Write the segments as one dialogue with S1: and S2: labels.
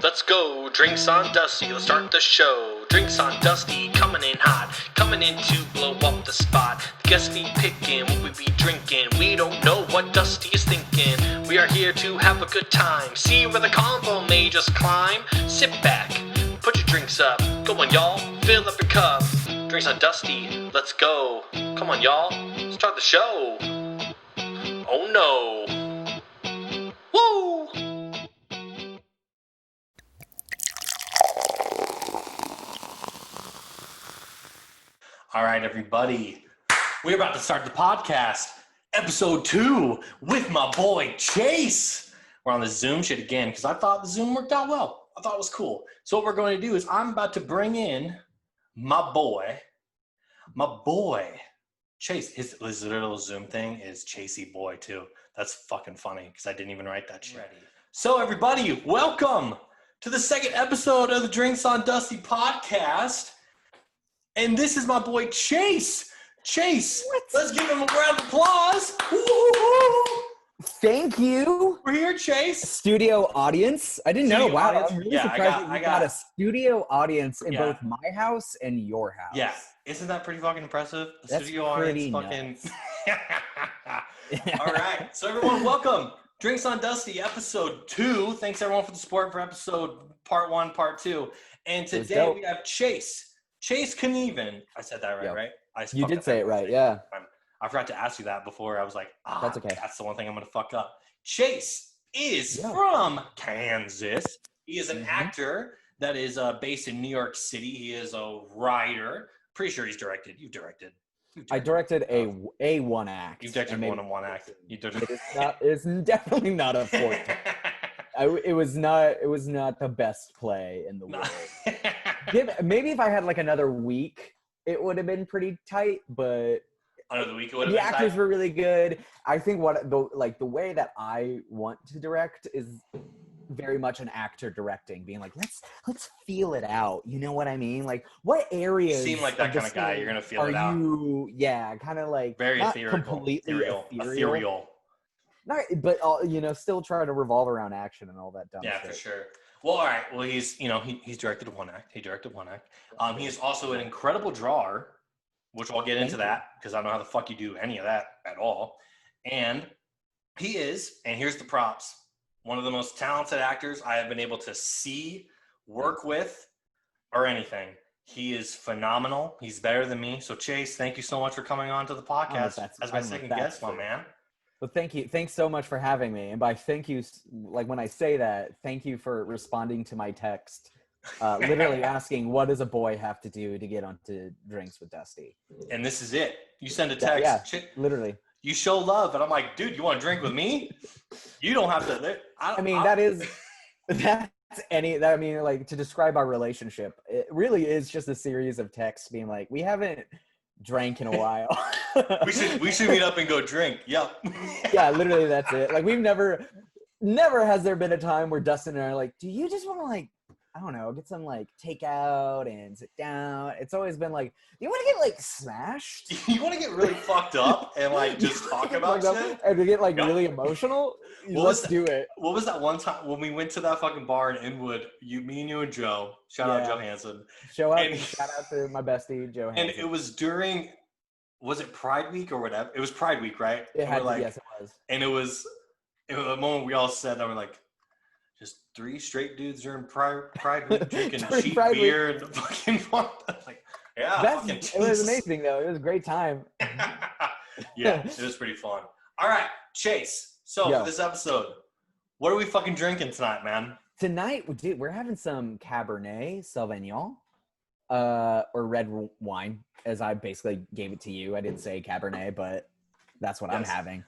S1: Let's go, drinks on Dusty, let's start the show. Drinks on Dusty, coming in hot, coming in to blow up the spot. The guests be picking, what we be drinking, we don't know what Dusty is thinking. We are here to have a good time, see where the convo may just climb. Sit back, put your drinks up, go on y'all, fill up your cup. Drinks on Dusty, let's go. Come on y'all, start the show. Oh no. Woo! All right, everybody. We're about to start the podcast, episode 2, with my boy Chase. We're on the Zoom shit again because I thought the Zoom worked out well. I thought it was cool. So what we're going to do is I'm about to bring in my boy, Chase. His little Zoom thing is Chasey Boy too. That's fucking funny because I didn't even write that shit. So everybody, welcome to the second episode of the Drinks on Dusty podcast. And this is my boy Chase. Chase, let's give him a round of applause. Woo-hoo-hoo.
S2: Thank you.
S1: We're here, Chase.
S2: Studio audience. I didn't know. Wow,
S1: audience.
S2: I'm really surprised that you got a studio audience in both my house and your house.
S1: Yeah, isn't that pretty fucking impressive? The
S2: That's
S1: studio audience fucking...
S2: Yeah.
S1: All right, so everyone, welcome. Drinks on Dusty, episode 2. Thanks everyone for the support for episode part 1, part 2. And today we have Chase Knuevan. I said that right,
S2: Yep.
S1: right?
S2: You did say it right, yeah.
S1: I forgot to ask you that before. I was like,
S2: that's okay.
S1: That's the one thing I'm going to fuck up. Chase is from Kansas. He is an actor that is based in New York City. He is a writer. Pretty sure he's directed. You've directed.
S2: I directed a one act.
S1: You've directed more than one act.
S2: It's definitely not a fourth. It was not the best play in the world. Maybe if I had like another week, it would have been pretty tight. But
S1: another week, it would have
S2: the
S1: been
S2: actors
S1: tight.
S2: were really good. I think the way that I want to direct is very much an actor directing, being like, let's feel it out. You know what I mean? Like, what areas?
S1: You seem like that kind of guy. You're gonna feel it out.
S2: Kind of like
S1: very
S2: not
S1: ethereal,
S2: completely
S1: ethereal.
S2: Not, but still try to revolve around action and all that dumb shit.
S1: Yeah, for sure. Well, all right. Well, he's directed one act. He directed one act. He is also an incredible drawer, which I'll get into that because I don't know how the fuck you do any of that at all. And he is, and here's the props, one of the most talented actors I have been able to see, work with, or anything. He is phenomenal. He's better than me. So, Chase, thank you so much for coming on to the podcast as my second guest, my man.
S2: Well, thank you. Thanks so much for having me. And by thank you, like when I say that, thank you for responding to my text, literally asking, what does a boy have to do to get onto Drinks with Dusty?
S1: And this is it. You send a text.
S2: Yeah, literally.
S1: You show love. And I'm like, dude, you want to drink with me? You don't have to.
S2: To describe our relationship, it really is just a series of texts being like, we haven't drank in a while.
S1: we should meet up and go drink. Yep.
S2: Yeah, literally that's it. Like we've never has there been a time where Dustin and I are like, do you just want to like, I don't know, get some like takeout and sit down? It's always been like, do you want to get like smashed?
S1: You want to get really fucked up and like just talk about shit?
S2: And to get like really emotional? Let's do it.
S1: What was that one time when we went to that fucking bar in Inwood? Me and you and Joe. Shout out Joe Hansen.
S2: Shout out to my bestie, Joe Hansen.
S1: And it was during, was it Pride Week or whatever? It was Pride Week, right?
S2: Yes, it was.
S1: And it was the moment we all said that we're like, just 3 straight dudes during Pride Week drinking cheap beer and fucking fun. Like, yeah,
S2: it was amazing though. It was a great time.
S1: Yeah, it was pretty fun. All right, Chase. So for this episode, what are we fucking drinking tonight, man?
S2: Tonight, dude, we're having some Cabernet Sauvignon, or red wine, as I basically gave it to you. I didn't say Cabernet, but that's what I'm having.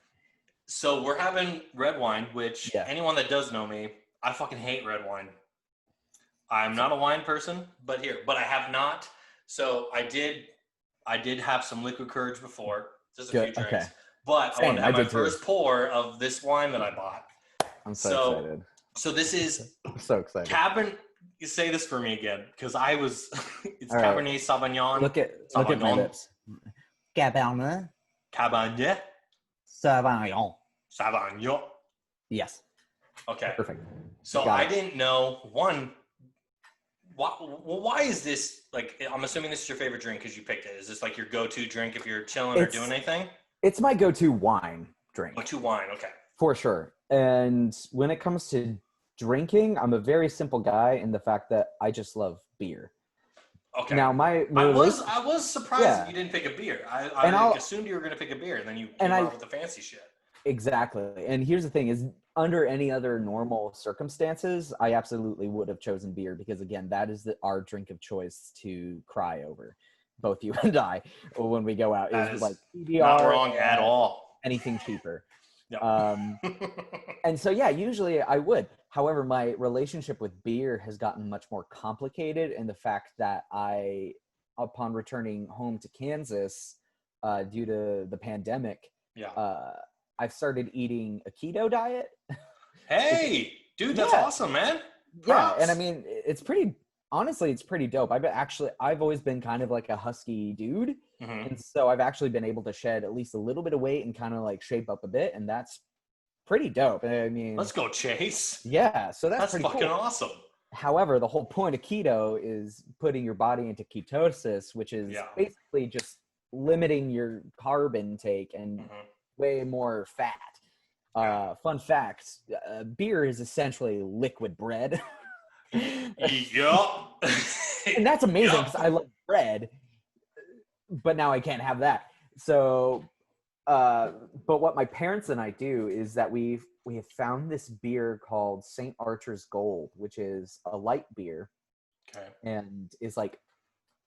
S1: So we're having red wine, which anyone that does know me, I fucking hate red wine. I'm not a wine person, but I have not. So I did have some liquid courage before, just a few drinks. Okay. But I wanted to have my first pour of this wine that I bought.
S2: I'm so excited.
S1: So this is
S2: I'm so excited.
S1: You say this for me again, because it's
S2: all
S1: Cabernet Sauvignon.
S2: Look at my lips. Cabernet
S1: Sauvignon.
S2: Sauvignon.
S1: Sauvignon.
S2: Yes.
S3: Okay.
S2: Perfect.
S3: So I didn't know, one, why is this, like, I'm assuming this is your favorite drink because you picked it. Is this like your go-to drink if you're chilling or doing anything?
S2: It's my go-to wine drink.
S3: Go-to wine, okay.
S2: For sure. And when it comes to drinking, I'm a very simple guy in the fact that I just love beer.
S3: Okay.
S2: Now, I
S3: was surprised that you didn't pick a beer. I assumed you were going to pick a beer, and then you came out with the fancy shit.
S2: Exactly. And here's the thing is, under any other normal circumstances, I absolutely would have chosen beer because, again, that is our drink of choice to cry over. Both you and I, when we go out, is like PBR,
S3: not wrong at all.
S2: Anything cheaper.
S3: Yep.
S2: And so, yeah, usually I would. However, my relationship with beer has gotten much more complicated in the fact that upon returning home to Kansas, due to the pandemic, I've started eating a keto diet.
S3: Hey, dude, that's awesome, man. Props.
S2: Yeah, and I mean, it's pretty dope. I've always been kind of like a husky dude. Mm-hmm. And so I've actually been able to shed at least a little bit of weight and kind of like shape up a bit. And that's pretty dope. I mean,
S3: let's go, Chase.
S2: Yeah. So that's pretty
S3: fucking
S2: cool.
S3: Awesome.
S2: However, the whole point of keto is putting your body into ketosis, which is basically just limiting your carb intake and way more fat. Fun fact, beer is essentially liquid bread.
S3: Yup.
S2: And that's amazing because I love bread, but now I can't have that. So, but what my parents and I do is that we have found this beer called St. Archer's Gold, which is a light beer.
S3: Okay.
S2: And is like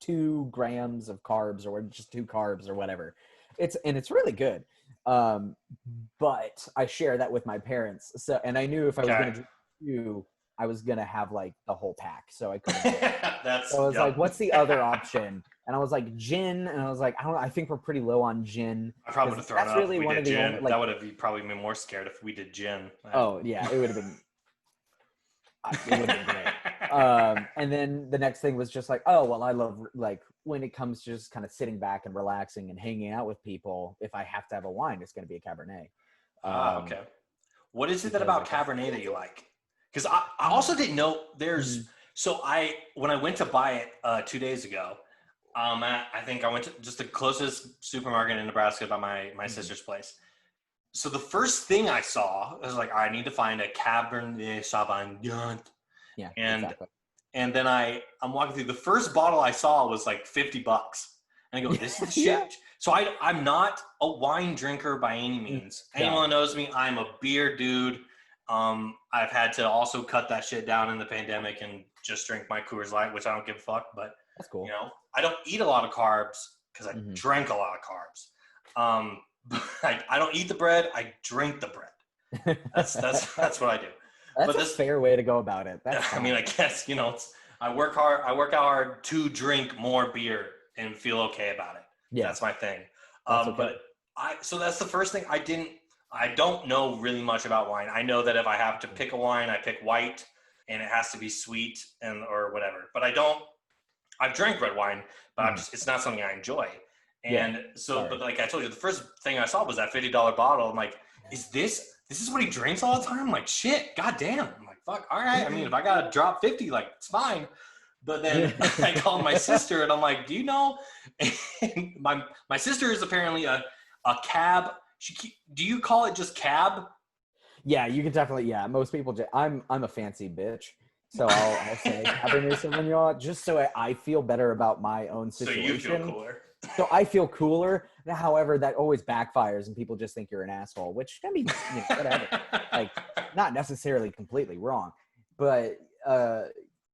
S2: 2 grams of carbs or just 2 carbs or whatever. It's really good. But I share that with my parents. So, and I knew if I was going to drink 2, I was going to have like the whole pack. So I couldn't. So I was like, what's the other option? And I was like, gin. And I was like, I think we're pretty low on gin.
S3: I probably would have thrown up if we did gin. That would have probably been more scared if we did gin.
S2: Oh, yeah. It would have been great. And then the next thing was just like, oh, well, I love, like, when it comes to just kind of sitting back and relaxing and hanging out with people, if I have to have a wine, it's going to be a Cabernet.
S3: Okay. What is it about Cabernet that you like? Because I also didn't know there's so when I went to buy it 2 days ago, I think I went to just the closest supermarket in Nebraska by my sister's place. So the first thing I saw, I was like, I need to find a Cabernet Sauvignon.
S2: Yeah,
S3: and then I'm walking through. The first bottle I saw was like $50, and I go, "This is shit." Yeah. So I'm not a wine drinker by any means. Anyone who knows me, I'm a beer dude. I've had to also cut that shit down in the pandemic and just drink my Coors Light, which I don't give a fuck. But
S2: that's cool.
S3: You know, I don't eat a lot of carbs because I drank a lot of carbs. I don't eat the bread. I drink the bread. That's what I do.
S2: That's a fair way to go about it.
S3: I mean, I guess, you know, I work out hard to drink more beer and feel okay about it. Yeah, that's my thing. But so that's the first thing. I don't know really much about wine. I know that if I have to pick a wine, I pick white, and it has to be sweet or whatever. But I've drank red wine, but it's not something I enjoy. And but like I told you, the first thing I saw was that $50 bottle. I'm like, is this what he drinks all the time? I'm like, shit, goddamn. I'm like, fuck, all right. I mean, if I gotta drop 50, like, it's fine. But then I called my sister and I'm like, do you know? And my sister is apparently a cab. Do you call it just cab?
S2: Yeah, you can definitely. Yeah, most people. I'm a fancy bitch, so I'll say Cabernet Sauvignon just so I feel better about my own situation.
S3: So you feel cooler.
S2: So I feel cooler. However, that always backfires and people just think you're an asshole, which can be whatever. Like, not necessarily completely wrong, but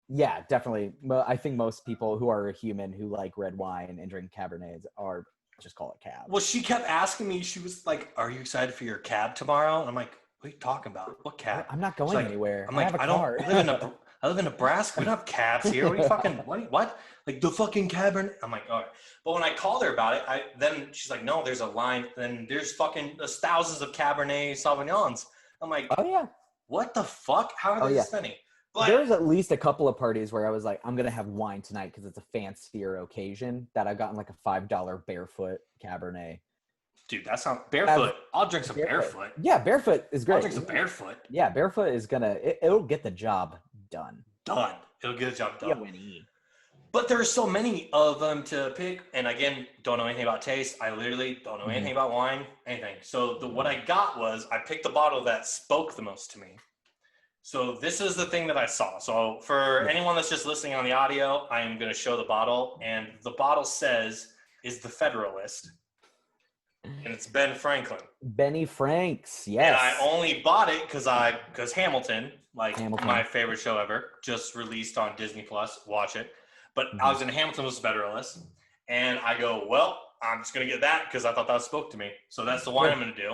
S2: yeah, definitely. I think most people who are human who like red wine and drink Cabernets are just call it cab.
S3: Well, she kept asking me. She was like, "Are you excited for your cab tomorrow?" And I'm like, "What are you talking about? What cab?"
S2: I'm not going anywhere.
S3: I'm like, I live in Nebraska. We don't have cabs here. What are you fucking what? Like the fucking Cabernet. I'm like, all right. But when I called her about it, then she's like, no, there's a line. Then there's thousands of Cabernet Sauvignons. I'm like,
S2: oh yeah.
S3: What the fuck? How are they this many? But
S2: there was at least a couple of parties where I was like, I'm gonna have wine tonight because it's a fancier occasion that I got in like a $5 barefoot Cabernet.
S3: Dude, that sounds barefoot. I'll drink some barefoot.
S2: Yeah, barefoot is great.
S3: I'll drink some barefoot.
S2: Yeah, barefoot is it'll get the job done.
S3: It'll get the job done.
S2: Yeah.
S3: But there's so many of them to pick. And again, don't know anything about taste. I literally don't know anything about wine, anything. So what I got was I picked the bottle that spoke the most to me. So this is the thing that I saw. So for anyone that's just listening on the audio, I am going to show the bottle. And the bottle says, is the Federalist. And it's Ben Franklin.
S2: Benny Franks, yes.
S3: And I only bought it because Hamilton, my favorite show ever, just released on Disney Plus. Watch it. But Alexander Hamilton was Federalist. And I go, well, I'm just going to get that because I thought that spoke to me. So that's the wine I'm going to do.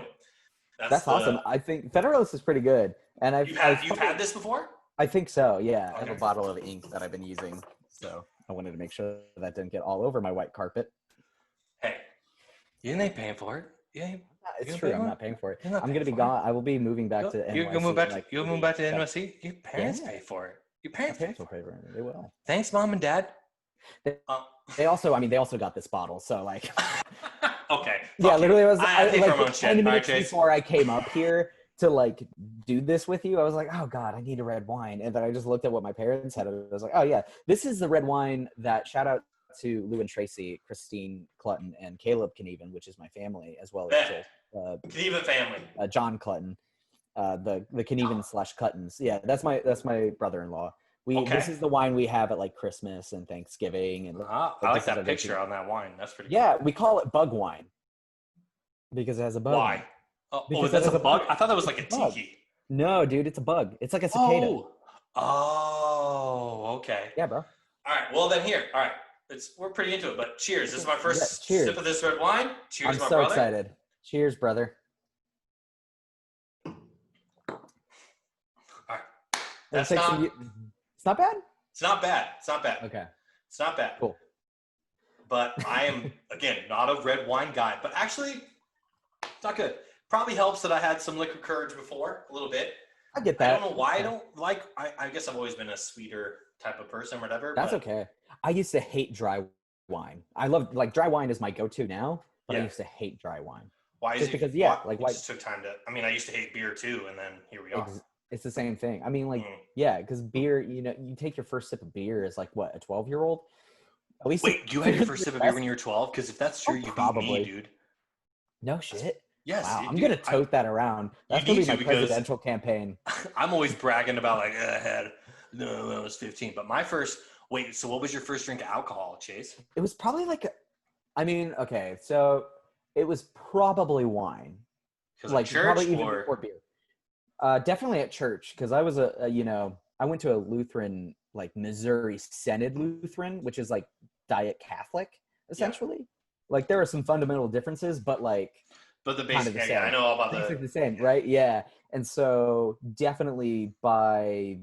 S2: That's awesome. I think Federalist is pretty good. And
S3: you've had this before?
S2: I think so, yeah.
S4: I have a bottle of ink that I've been using. So I wanted to make sure
S2: that didn't get all over my white carpet.
S3: Hey, you ain't paying for it.
S2: It's true. I'm not paying for it. I'm going to be gone. I will be moving back to NYC.
S3: You'll move back to NYC? Your parents pay for it. Your parents
S2: will pay for it. They will.
S3: Thanks, Mom and Dad.
S2: They also got this bottle. So like,
S3: okay.
S2: Yeah, literally,
S3: I pay for my own shit.
S2: 10 minutes before I came up here to like do this with you, I was like, oh God, I need a red wine. And then I just looked at what my parents had. I was like, oh yeah, this is the red wine that shout out to Lou and Tracy, Christine Clutton, and Caleb Knuevan, which is my family, as well as
S3: Knuevan family.
S2: John Clutton, the Knuevan / Cuttons. Yeah, that's my brother-in-law. This is the wine we have at like Christmas and Thanksgiving. And
S3: I like that picture on that wine. That's pretty cool.
S2: Yeah, we call it bug wine because it has a bug.
S3: Why? Oh, that's a bug? I thought that was like a tiki.
S2: No, dude, it's a bug. It's like a cicada.
S3: Oh, okay.
S2: Yeah, bro.
S3: All right. Well, then here. All right. We're pretty into it, but cheers. This is my first sip of this red wine. Cheers,
S2: I'm so excited. Cheers, brother.
S3: All right.
S2: It's not bad?
S3: It's not bad. It's not bad.
S2: Okay.
S3: It's not bad.
S2: Cool.
S3: But I am, again, not a red wine guy. But actually, it's not good. Probably helps that I had some liquor courage before, a little bit.
S2: I get that.
S3: I don't know why I don't like, I guess I've always been a sweeter type of person or whatever.
S2: That's okay. I used to hate dry wine. I love, like, dry wine is my go-to now, but I used to hate dry wine.
S3: Why is it?
S2: Because,
S3: why just took time to, I used to hate beer too, and then here we are.
S2: It's the same thing. I mean, like, because beer, you take your first sip of beer as like, what, a 12-year-old? At least.
S3: Wait, you had your first sip of beer when you were 12? Because if that's true, you beat me, dude.
S2: No shit.
S3: Yes.
S2: Wow, I'm going to tote that around. That's going to be my presidential campaign.
S3: I'm always bragging about, like, I had, when I was 15. But my first, so what was your first drink of alcohol, Chase?
S2: It was probably like, okay, so it was probably wine.
S3: Like church
S2: probably even before beer. Definitely at church, because I was I went to a Lutheran, like Missouri Synod Lutheran, which is like diet Catholic, essentially. Yeah. Like there are some fundamental differences, but like.
S3: But the basic, I know all about
S2: the same, right? Yeah. And so definitely by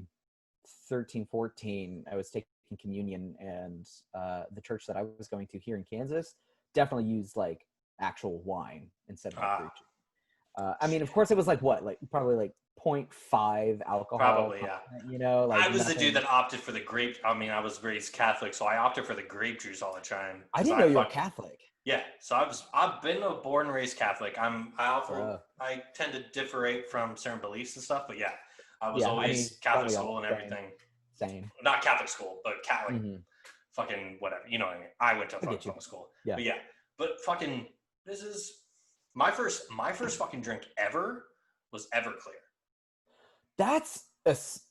S2: 13, 14, I was taking communion, and the church that I was going to here in Kansas definitely used like actual wine instead of fruit juice. Of course it was like what? Like probably like 0.5 alcohol.
S3: Probably, yeah.
S2: Like
S3: I was the dude that opted for the grape. I was raised Catholic, so I opted for the grape juice all the time.
S2: I didn't know you were Catholic.
S3: Yeah, so I've been a born and raised Catholic. I tend to differentiate from certain beliefs and stuff, but yeah, I was always Catholic school and everything.
S2: Same.
S3: Not Catholic school, but Catholic, fucking whatever. You know what I mean? I went to fucking school. Yeah. But yeah, but fucking, this is my first fucking drink ever was Everclear.
S2: That's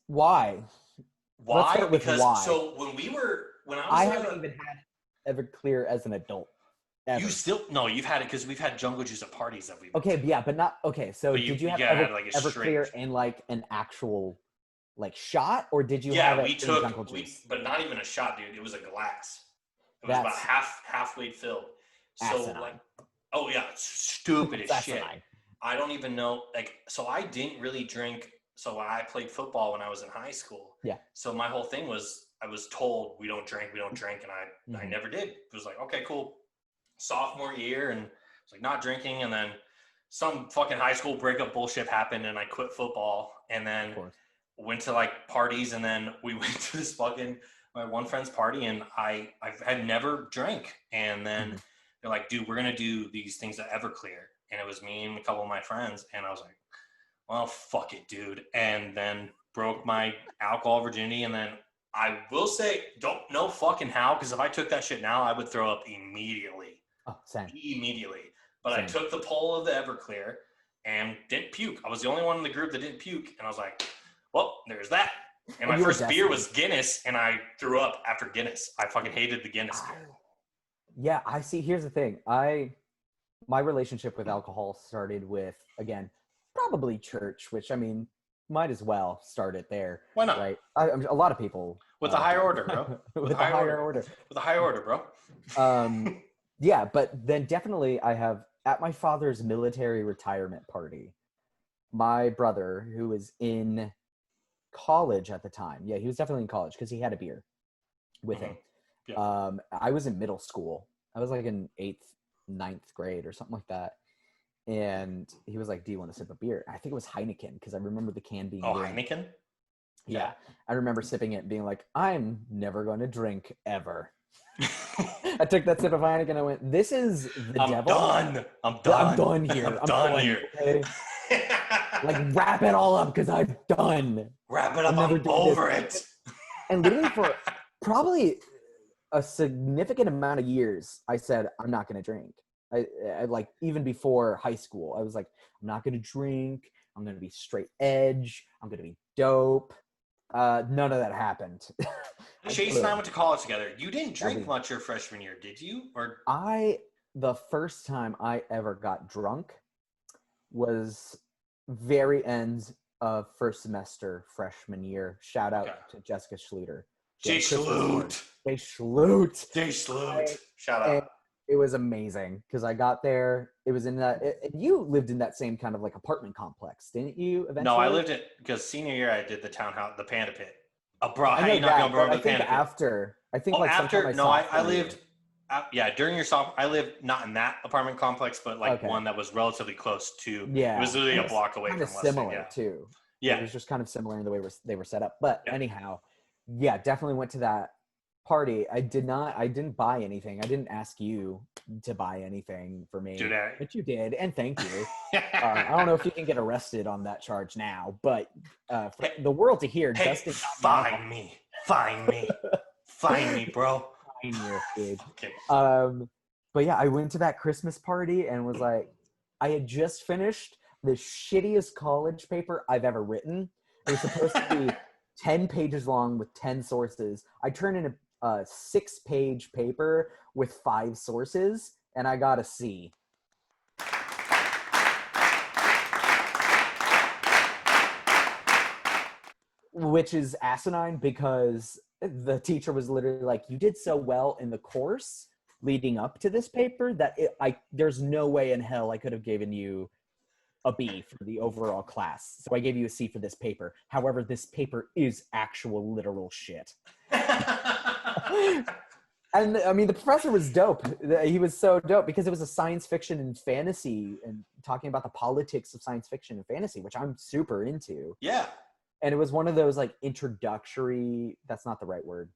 S2: why.
S3: Why? Because
S2: why.
S3: So I
S2: haven't even had Everclear as an adult. Ever.
S3: You've had it because we've had jungle juice at parties that we've
S2: but not okay. So did you have Everclear in like an actual like shot, or did you have it in jungle juice?
S3: But not even a shot, dude. It was a glass. It was about halfway filled. So like, oh yeah, it's stupid as shit. I don't even know. Like, so I didn't really drink. So I played football when I was in high school.
S2: Yeah.
S3: So my whole thing was I was told we don't drink, and I never did. It was like, okay, cool. Sophomore year, and it's like not drinking, and then some fucking high school breakup bullshit happened, and I quit football, and then went to like parties, and then we went to this fucking my one friend's party, and I had never drank, and then they're like, dude, we're gonna do these things at Everclear, and it was me and a couple of my friends, and I was like, well, fuck it, dude. And then broke my alcohol virginity, and then I will say, don't know fucking how, because if I took that shit now, I would throw up immediately.
S2: Oh, same.
S3: Immediately. But
S2: Same.
S3: I took the pull of the Everclear and didn't puke. I was the only one in the group that didn't puke, and I was like, well, there's that. And my first beer was Guinness, and I threw up after Guinness. I fucking hated the Guinness beer.
S2: Yeah, I see. Here's the thing. My relationship with alcohol started with, again, probably church, which, I mean, might as well start it there.
S3: Why not?
S2: Right? A lot of people.
S3: With a higher order, bro.
S2: With a higher order.
S3: With a higher order, bro.
S2: Yeah, but then definitely I have, at my father's military retirement party, my brother, who was in college at the time. Yeah, he was definitely in college because he had a beer with him.
S3: Yeah.
S2: I was in middle school. I was like in 8th, 9th grade or something like that. And he was like, do you want to sip a beer? I think it was Heineken, because I remember the can being green.
S3: Heineken?
S2: Yeah. I remember sipping it and being like, I'm never going to drink ever. I took that sip of Heineken and I went, this is the devil.
S3: I'm done
S2: here.
S3: I'm done here.
S2: Okay? Like, wrap it all up because I'm done.
S3: Wrap it up. I'm over it.
S2: And literally for probably a significant amount of years, I said, I'm not going to drink. I like, even before high school, I was like, I'm not going to drink. I'm going to be straight edge. I'm going to be dope. None of that happened.
S3: Chase and I went to college together. You didn't drink much your freshman year, did you? Or
S2: the first time I ever got drunk was very end of first semester freshman year. Shout out to Jessica Schluter.
S3: Jay Schlut. Shout out.
S2: It was amazing because I got there. It was in that. You lived in that same kind of like apartment complex, didn't you? Eventually?
S3: No, I lived in, because senior year I did the townhouse, the Panda Pit. Bro, how
S2: I
S3: you not gonna remember the Panda Pit?
S2: After, I think like
S3: after. No, I lived. During your sophomore, I lived not in that apartment complex, but like one that was relatively close to.
S2: Yeah,
S3: it was literally a block away from us.
S2: Similar too.
S3: Yeah,
S2: it was just kind of similar in the way they were set up. But anyhow, yeah, definitely went to that party. I didn't buy anything. I didn't ask you to buy anything for me, but you did, and thank you. I don't know if you can get arrested on that charge now, but for the world to hear, Justin,
S3: find me, bro.
S2: Fine you, dude. But yeah, I went to that Christmas party and was like, I had just finished the shittiest college paper I've ever written. It was supposed to be 10 pages long with 10 sources. I turned in a 6-page paper with 5 sources, and I got a C. Which is asinine because the teacher was literally like, you did so well in the course leading up to this paper that there's no way in hell I could have given you a B for the overall class. So I gave you a C for this paper. However, this paper is actual literal shit. And I mean, the professor was dope. He was so dope because it was a science fiction and fantasy and talking about the politics of science fiction and fantasy, which I'm super into.
S3: Yeah.
S2: And it was one of those like introductory, that's not the right word,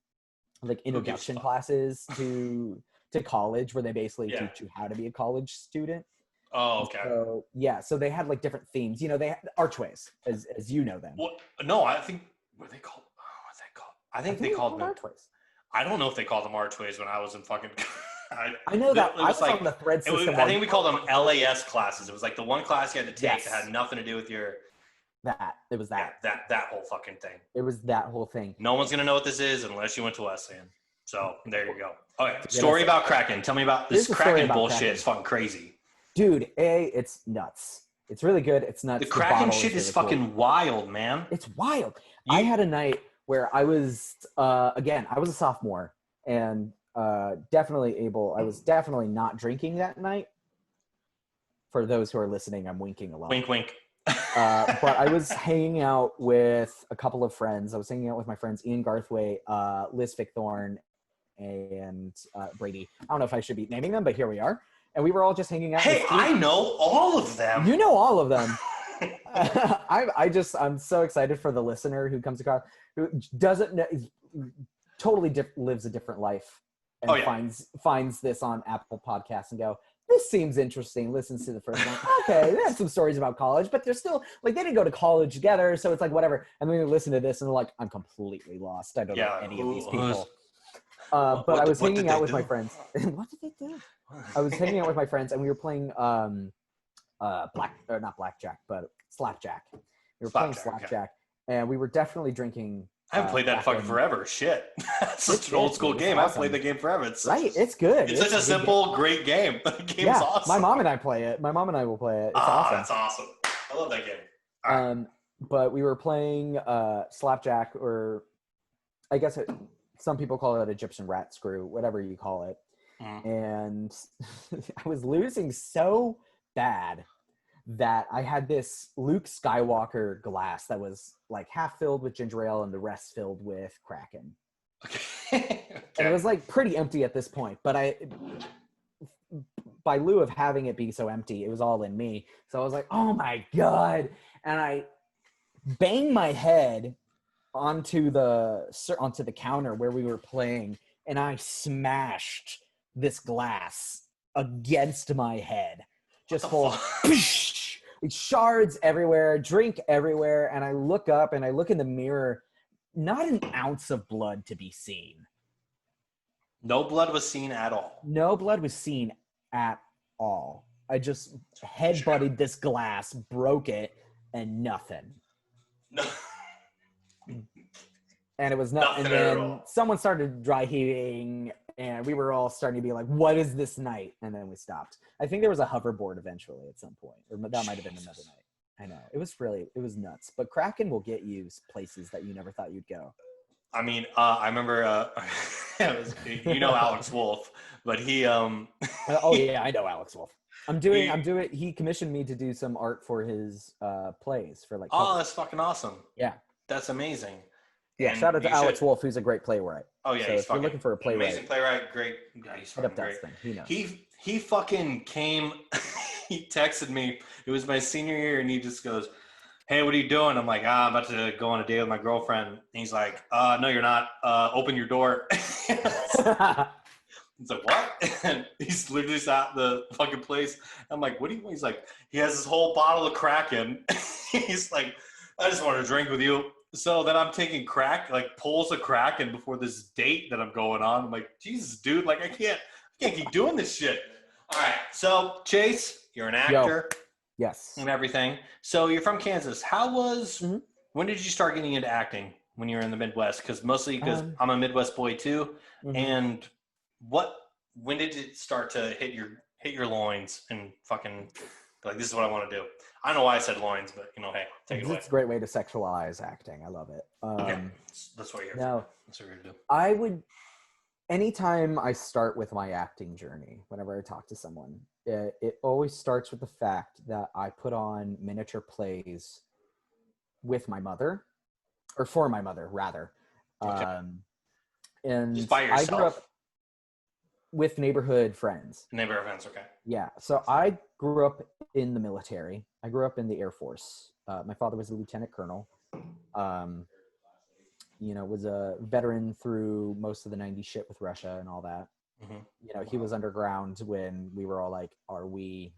S2: like introduction classes to college where they basically teach you how to be a college student.
S3: Oh, okay.
S2: So, yeah, so they had like different themes. You know, they had archways, as you know them.
S3: Well, no, I think, what are they called? I think they called them
S2: archways.
S3: I don't know if they called them archways when I was in fucking.
S2: I know that.
S3: It was like,
S2: on the thread system.
S3: I think we called them LAS classes. It was like the one class you had to take that had nothing to do with your.
S2: It was that.
S3: That whole fucking thing.
S2: It was that whole thing.
S3: No one's gonna know what this is unless you went to Wesleyan. So there you go. Okay, story about Kraken. Tell me about this Kraken bullshit. It's fucking crazy.
S2: Dude, it's nuts. It's really good. It's nuts.
S3: The Kraken shit is fucking wild, man.
S2: It's wild. I had a night where I was, again, I was a sophomore and I was definitely not drinking that night. For those who are listening, I'm winking a lot.
S3: Wink, wink.
S2: But I was hanging out with a couple of friends. I was hanging out with my friends Ian Garthwaite, Liz Fickthorne, and Brady. I don't know if I should be naming them, but here we are. And we were all just hanging out.
S3: Hey, I know all of them.
S2: You know all of them. I'm so excited for the listener who comes across, who doesn't know, totally lives a different life and finds this on Apple Podcasts and go, this seems interesting. Listens to the first one. Okay, they have some stories about college, but they're still like they didn't go to college together, so it's like whatever. And then they listen to this and they're like, I'm completely lost. I don't know any of these people. But I was hanging out with my friends. What did they do? I was hanging out with my friends and we were playing not blackjack, but slapjack. We were playing slapjack, and we were definitely drinking.
S3: I haven't played that fucking forever. Shit. That's such an old school game.
S2: Awesome.
S3: I've played the game forever. It's
S2: good.
S3: It's such a simple, great game. The game's awesome.
S2: My mom and I play it. My mom and I will play it. It's awesome.
S3: That's awesome. I love that game. Right.
S2: But we were playing slapjack, or I guess some people call it Egyptian rat screw, whatever you call it. And I was losing so bad that I had this Luke Skywalker glass that was like half filled with ginger ale and the rest filled with Kraken. Okay. And it was like pretty empty at this point, but by lieu of having it be so empty, it was all in me. So I was like, oh my God. And I banged my head onto the counter where we were playing, and I smashed this glass against my head. Just full shards everywhere, drink everywhere, and I look up and I look in the mirror, not an ounce of blood to be seen.
S3: No blood was seen at all.
S2: No blood was seen at all. I just headbutted this glass, broke it, and nothing.
S3: No.
S2: And it was nothing. And then someone started dry heaving, and we were all starting to be like, what is this night? And then we stopped. I think there was a hoverboard eventually at some point, or that might have been another night. I know. It was nuts. But Kraken will get you places that you never thought you'd go.
S3: I mean, I remember, Alex Wolf, but he,
S2: oh yeah, I know Alex Wolf. He commissioned me to do some art for his plays for like.
S3: Oh, that's fucking awesome.
S2: Yeah.
S3: That's amazing.
S2: Yeah, and shout out to Alex Wolf, who's a great playwright.
S3: Oh yeah,
S2: so
S3: he's
S2: if you're looking for a playwright,
S3: amazing playwright, great. Yeah, he's fucking great.
S2: He knows.
S3: He fucking came. He texted me. It was my senior year, and he just goes, "Hey, what are you doing?" I'm like, I'm about to go on a date with my girlfriend. And he's like, "No, you're not. Open your door." It's like, what? And he's literally at the fucking place. I'm like, what do you mean? He's like, he has this whole bottle of Kraken. He's like, I just want to drink with you. So then I'm taking crack, like pulls of Kraken before this date that I'm going on. I'm like, Jesus, dude, like I can't keep doing this shit. All right. So Chase, you're an actor.
S2: Yo. Yes.
S3: And everything. So you're from Kansas. When did you start getting into acting when you were in the Midwest? Because I'm a Midwest boy too. Mm-hmm. And when did it start to hit your loins and fucking like, this is what I want to do? I don't know why I said loins, but hey, take it away.
S2: It's a great way to sexualize acting. I love it.
S3: That's what you're here
S2: now,
S3: That's what you're going to do.
S2: Anytime I start with my acting journey, whenever I talk to someone, it always starts with the fact that I put on miniature plays with my mother, or for my mother, rather.
S3: Okay.
S2: And
S3: just by yourself?
S2: I grew up with neighborhood friends.
S3: Neighborhood friends, okay.
S2: Yeah. So I grew up in the military. I grew up in the Air Force. My father was a lieutenant colonel. Was a veteran through most of the 90s shit with Russia and all that. Mm-hmm. He was underground when we were all like, are we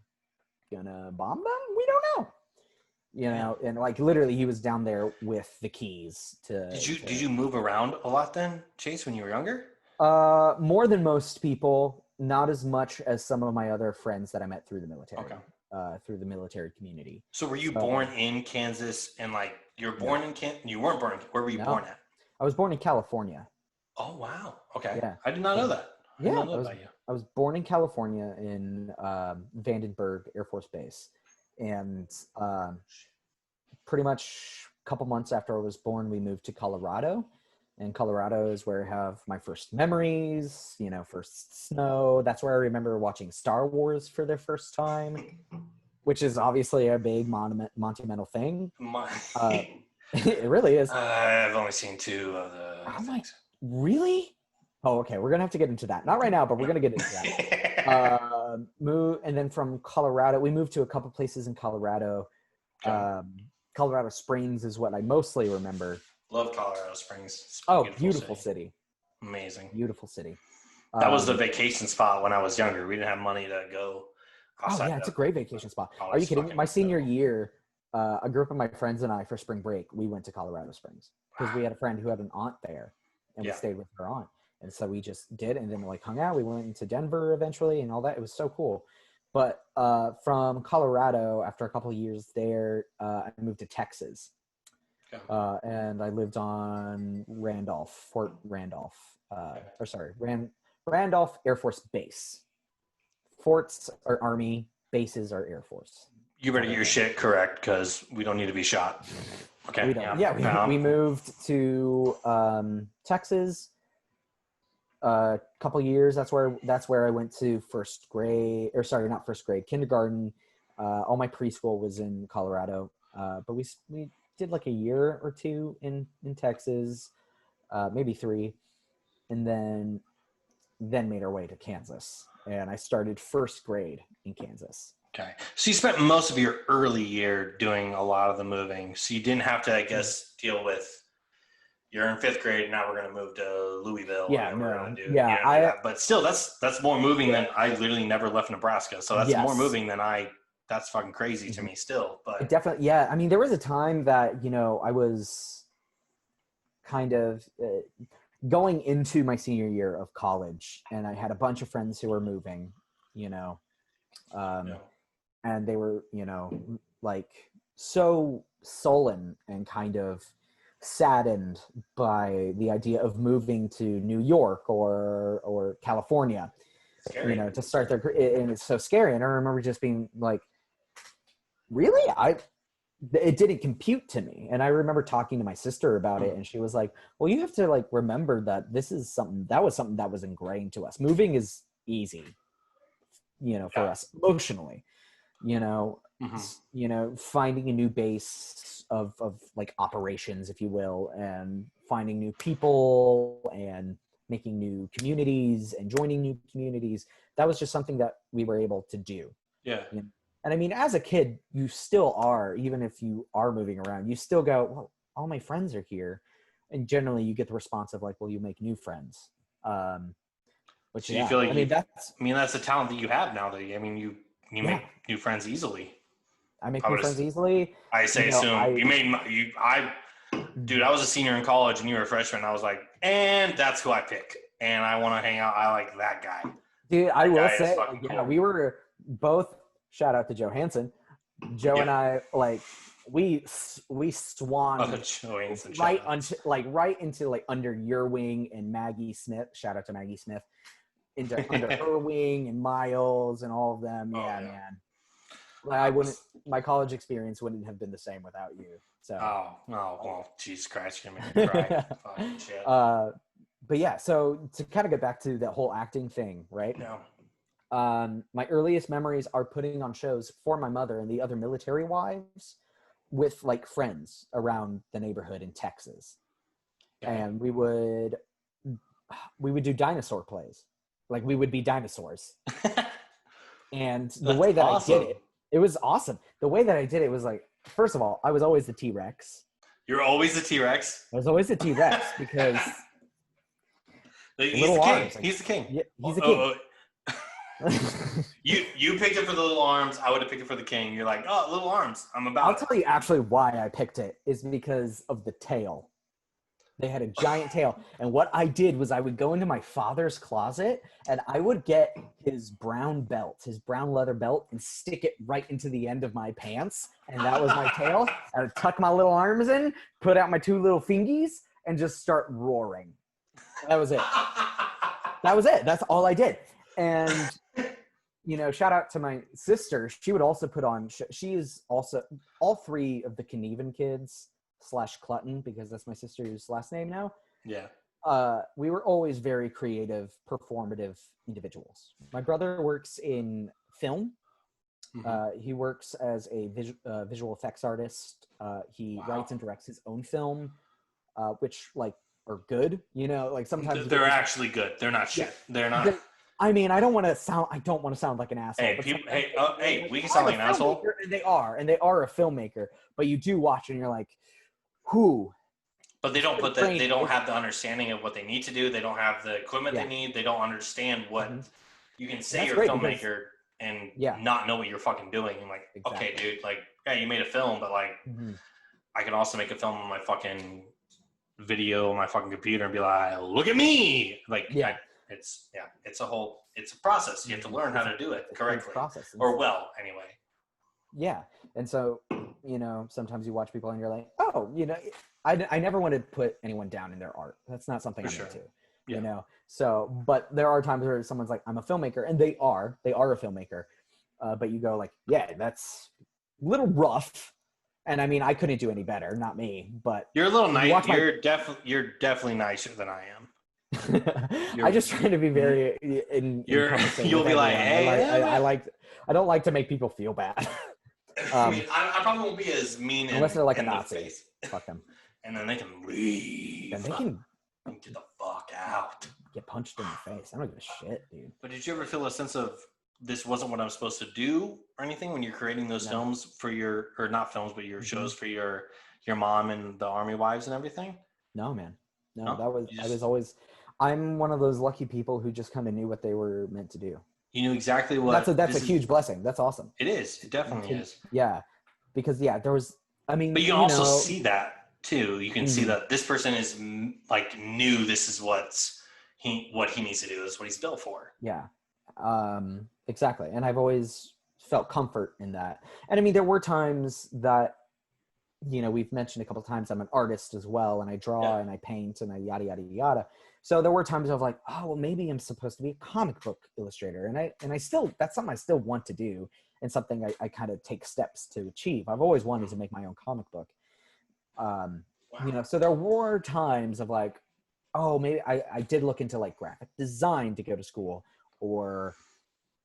S2: gonna bomb them? We don't know. And like literally he was down there with the keys to. Did you
S3: move around a lot then, Chase, when you were younger?
S2: More than most people, not as much as some of my other friends that I met through the military. Okay. Through the military community.
S3: So were you born in Kansas and like you're born in Kansas? You weren't born. Where were you born at?
S2: I was born in California.
S3: Oh wow. Okay.
S2: Yeah.
S3: I did not know that.
S2: I was born in California in Vandenberg Air Force Base, and pretty much a couple months after I was born, we moved to Colorado. And Colorado is where I have my first memories, first snow. That's where I remember watching Star Wars for the first time, which is obviously a big monumental thing. It really is.
S3: I've only seen 2 of the things.
S2: Really? Oh, okay. We're going to have to get into that. Not right now, but we're going to get into that. And then from Colorado, we moved to a couple places in Colorado. Colorado Springs is what I mostly remember.
S3: Love Colorado Springs.
S2: Beautiful city.
S3: Amazing.
S2: Beautiful city.
S3: That was the vacation spot when I was younger. We didn't have money to go
S2: Oh yeah, it's a great vacation spot. Are you kidding me? My senior year, a group of my friends and I, for spring break, we went to Colorado Springs because we had a friend who had an aunt there, and we stayed with her aunt. And so we just did, and then like hung out. We went into Denver eventually and all that. It was so cool. But from Colorado, after a couple of years there, I moved to Texas. And I lived on Fort Randolph. Randolph Air Force Base. Forts are Army, bases are Air Force.
S3: You better get your shit correct because we don't need to be shot. Okay.
S2: We don't. We moved to Texas a couple years. That's where I went to kindergarten. All my preschool was in Colorado, but we did like a year or two in Texas, maybe 3, and then made our way to Kansas, and I started first grade in Kansas.
S3: Okay. So you spent most of your early year doing a lot of the moving. So you didn't have to, I guess, deal with you're in 5th grade and now we're going to move to Louisville. But still, that's more moving than I literally never left Nebraska. So that's more moving than that's fucking crazy to me still. But
S2: definitely, yeah. I mean, there was a time that, I was kind of going into my senior year of college, and I had a bunch of friends who were moving, and they were, like so sullen and kind of saddened by the idea of moving to New York or California,
S3: scary.
S2: To start their career. And it's so scary. And I remember just being like, really? It didn't compute to me. And I remember talking to my sister about it, and she was like, well, you have to like remember that this is something that was ingrained to us. Moving is easy, for us emotionally, finding a new base of like operations, if you will, and finding new people and making new communities and joining new communities. That was just something that we were able to do.
S3: Yeah.
S2: And I mean, as a kid, you still are, even if you are moving around, you still go, well, all my friends are here. And generally you get the response of like, well, you make new friends. Which,
S3: so you feel like that's the talent that you have now that you make new friends easily.
S2: I make new friends easily.
S3: I say dude, I was a senior in college and you were a freshman. I was like, and that's who I pick. And I want to hang out. I like that guy.
S2: Dude, I will say, cool. We were both, shout out to Joe Hansen. Joe and I, like, we swanned right into like under your wing and Maggie Smith. Shout out to Maggie Smith. Under her wing and Miles and all of them. Man. Like, my college experience wouldn't have been the same without you. So.
S3: Well, Jesus Christ, you're gonna make me cry. Fucking shit.
S2: But yeah, so to kind of get back to the whole acting thing, right?
S3: Yeah.
S2: My earliest memories are putting on shows for my mother and the other military wives with like friends around the neighborhood in Texas. Okay. And we would do dinosaur plays. Like we would be dinosaurs. And the way that I did it was awesome. The way that I did it was like, first of all, I was always the T-Rex.
S3: You're always the T-Rex?
S2: I was always the T-Rex because
S3: he's the king. He's the king.
S2: Yeah, he's the king.
S3: You picked it for the little arms. I would have picked it for the king. You're like, oh, little arms. I'll
S2: tell you actually why I picked it is because of the tail. They had a giant tail. And what I did was I would go into my father's closet and I would get his brown leather belt, and stick it right into the end of my pants. And that was my tail. I would tuck my little arms in, put out my 2 little fingies, and just start roaring. That was it. That's all I did. And, shout out to my sister. She would also put on, she is also, all 3 of the Knuevan kids / Clutton, because that's my sister's last name now.
S3: Yeah.
S2: We were always very creative, performative individuals. My brother works in film. Mm-hmm. He works as a visual effects artist. He writes and directs his own film, which like are good. Like sometimes
S3: they're actually good. They're not shit. Yeah. They're not.
S2: I mean, I don't want to sound like an asshole.
S3: Hey, we can sound like an asshole.
S2: And they are a filmmaker. But you do watch and you're like, who?
S3: But they don't they don't have the understanding of what they need to do. They don't have the equipment they need. They don't understand what you can say you're a filmmaker. and
S2: Yeah.
S3: not know what you're fucking doing. I'm like, okay, dude, like, yeah, you made a film, but like, I can also make a film on my fucking video on my fucking computer and be like, look at me. Like, it's a process. You have to learn how to do it correctly or well, anyway.
S2: Yeah. And so, you know, sometimes you watch people and you're like, oh, you know, I never want to put anyone down in their art. That's not something I'm into, you know? So, but there are times where someone's like, I'm a filmmaker, and they are a filmmaker. But you go like, yeah, that's a little rough. And I mean, I couldn't do any better, not me, but
S3: you're a little nice. You're definitely nicer than I am.
S2: I just try to be very
S3: you'll be like, hey,
S2: I don't like to make people feel bad.
S3: I mean, I probably won't be as mean
S2: unless they're like a Nazi.
S3: Face.
S2: Fuck them.
S3: And then they can leave.
S2: And they can
S3: get the fuck out.
S2: Get punched in the face. I don't give a shit, dude.
S3: But did you ever feel a sense of this wasn't what I'm supposed to do or anything when you're creating those films for your, or not films, but your shows for your mom and the army wives and everything?
S2: No, man. No, I was always, I'm one of those lucky people who just kind of knew what they were meant to do.
S3: You knew exactly what.
S2: That's a huge blessing. That's awesome.
S3: It is. It definitely is.
S2: Yeah. Because there was, I mean,
S3: but you can also see that too. You can see that this person is like knew this is what he needs to do. This is what he's built for.
S2: Yeah. Exactly. And I've always felt comfort in that. And I mean, there were times that, you know, we've mentioned a couple of times, I'm an artist as well, and I draw and I paint and I yada, yada, yada. So there were times of like, oh, well, maybe I'm supposed to be a comic book illustrator. And I still, that's something I still want to do, and something I kind of take steps to achieve. I've always wanted to make my own comic book. You know, so there were times of like, oh, maybe I did look into like graphic design to go to school, or,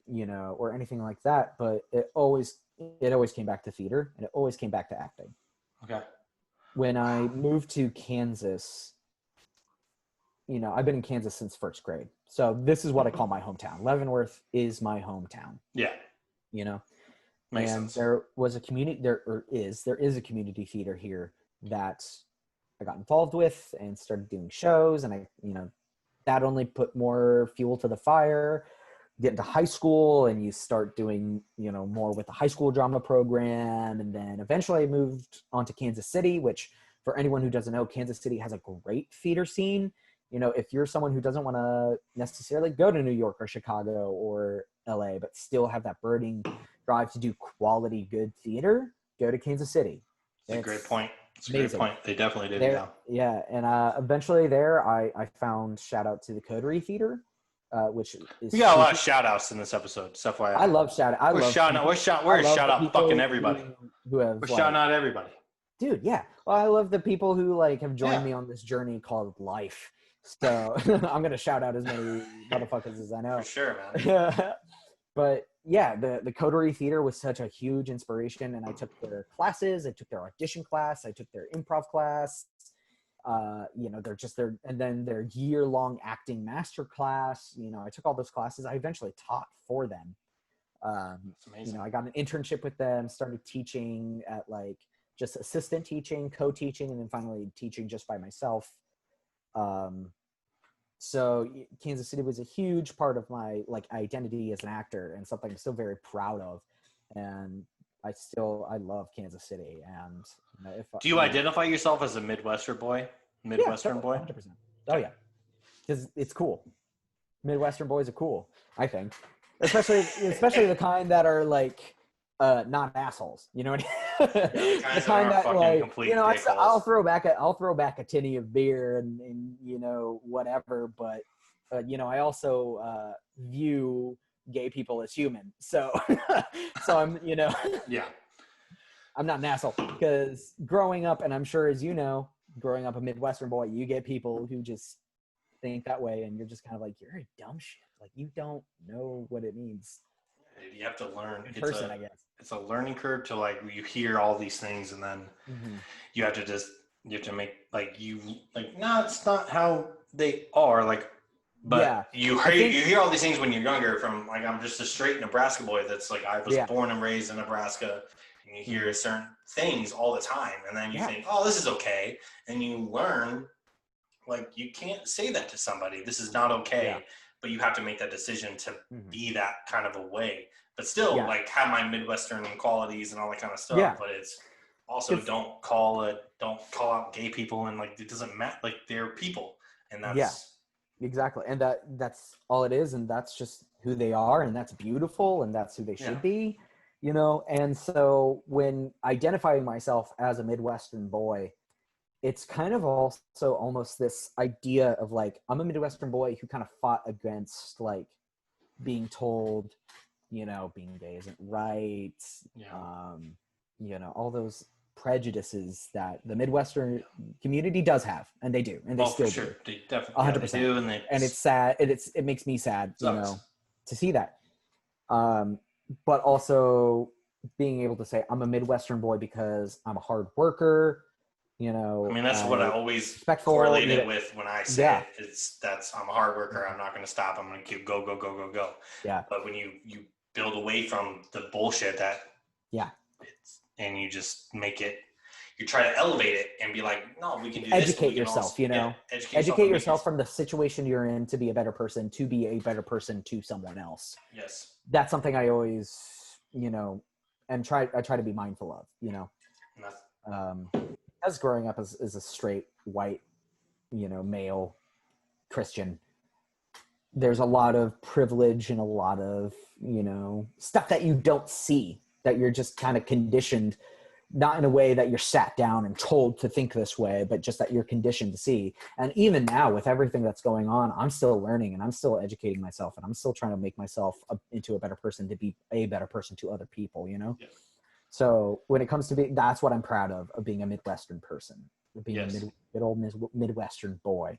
S2: you know, or anything like that. But it always came back to theater, and it always came back to acting.
S3: Okay.
S2: When I moved to Kansas, you know, I've been in Kansas since first grade. So this is what I call my hometown. Leavenworth is my hometown.
S3: Yeah.
S2: You know,
S3: makes sense.
S2: There was a community, there is a community theater here that I got involved with and started doing shows. And that only put more fuel to the fire. Get into high school and you start doing, you know, more with the high school drama program. And then eventually I moved on to Kansas City, which for anyone who doesn't know, Kansas City has a great theater scene. You know, if you're someone who doesn't want to necessarily go to New York or Chicago or LA, but still have that burning drive to do quality, good theater, go to Kansas City.
S3: It's a great point. It's a great point. They definitely did.
S2: Yeah. And eventually there, I found, shout out to the Coterie Theater, which is.
S3: We got a lot of shout outs in this episode. Stuff like
S2: I love shout out.
S3: We're shout out fucking everybody. We're shouting out everybody.
S2: Dude, yeah. Well, I love the people who like have joined me on this journey called life. So I'm gonna shout out as many motherfuckers as I know.
S3: For sure, man.
S2: But yeah, the Coterie Theater was such a huge inspiration, and I took their classes, I took their audition class, I took their improv class. You know, and then their year-long acting master class. You know, I took all those classes. I eventually taught for them.
S3: That's amazing.
S2: You know, I got an internship with them, started teaching at like just assistant teaching, co-teaching, and then finally teaching just by myself. So Kansas City was a huge part of my like identity as an actor, and something I'm still very proud of. And I love Kansas City. And you know,
S3: do you identify yourself as a Midwestern boy?
S2: Boy? 100%. Oh yeah, because it's cool. Midwestern boys are cool, I think, especially the kind that are like not assholes. You know what I mean? The kind that like, you know, I'll throw back a tinny of beer and you know, whatever, but you know, I also view gay people as human. So I'm, you know,
S3: yeah,
S2: I'm not an asshole, because growing up, and I'm sure as you know, growing up a Midwestern boy, you get people who just think that way, and you're just kind of like, you're a dumb shit. Like, you don't know what it means.
S3: You have to learn
S2: in person, I guess.
S3: It's a learning curve to like, you hear all these things, and then you have to make like, no, it's not how they are. Like, but yeah, you hear all these things when you're younger from like, I'm just a straight Nebraska boy. That's like, I was born and raised in Nebraska, and you hear certain things all the time. And then you think, oh, this is okay. And you learn, like, you can't say that to somebody. This is not okay. but you have to make that decision to
S2: Mhm.
S3: be that kind of a way. But still,
S2: Yeah.
S3: like, have my Midwestern qualities and all that kind of stuff.
S2: Yeah.
S3: But it's also don't call out gay people, and like it doesn't matter. Like, they're people, and that's
S2: exactly. And that's all it is, and that's just who they are, and that's beautiful, and that's who they should be, you know. And so when identifying myself as a Midwestern boy, it's kind of also almost this idea of like, I'm a Midwestern boy who kind of fought against like being told, you know, being gay isn't right. You know, all those prejudices that the Midwestern community does have, and they do, and they still do.
S3: They definitely
S2: 100%.
S3: they do,
S2: And it's sad. It makes me sad, you know, to see that. But also being able to say I'm a Midwestern boy because I'm a hard worker. You know,
S3: I mean, that's what I always
S2: respectful,
S3: correlate
S2: you know,
S3: it with when I say it. I'm a hard worker. I'm not going to stop. I'm going to keep go.
S2: Yeah.
S3: But when you build away from the bullshit that and you just make it, you try to elevate it and be like, no, we can do this.
S2: Educate yourself, you know, educate yourself from the situation you're in to be a better person, to be a better person to someone else.
S3: Yes.
S2: That's something I always, you know, and I try to be mindful of, you know. As growing up as a straight white, you know, male Christian, there's a lot of privilege and a lot of, you know, stuff that you don't see, that you're just kind of conditioned, not in a way that you're sat down and told to think this way, but just that you're conditioned to see. And even now with everything that's going on, I'm still learning and I'm still educating myself, and I'm still trying to make myself into a better person, to be a better person to other people, you know? Yeah. So when it comes to that's what I'm proud of being a Midwestern person, of being a good old Midwestern boy,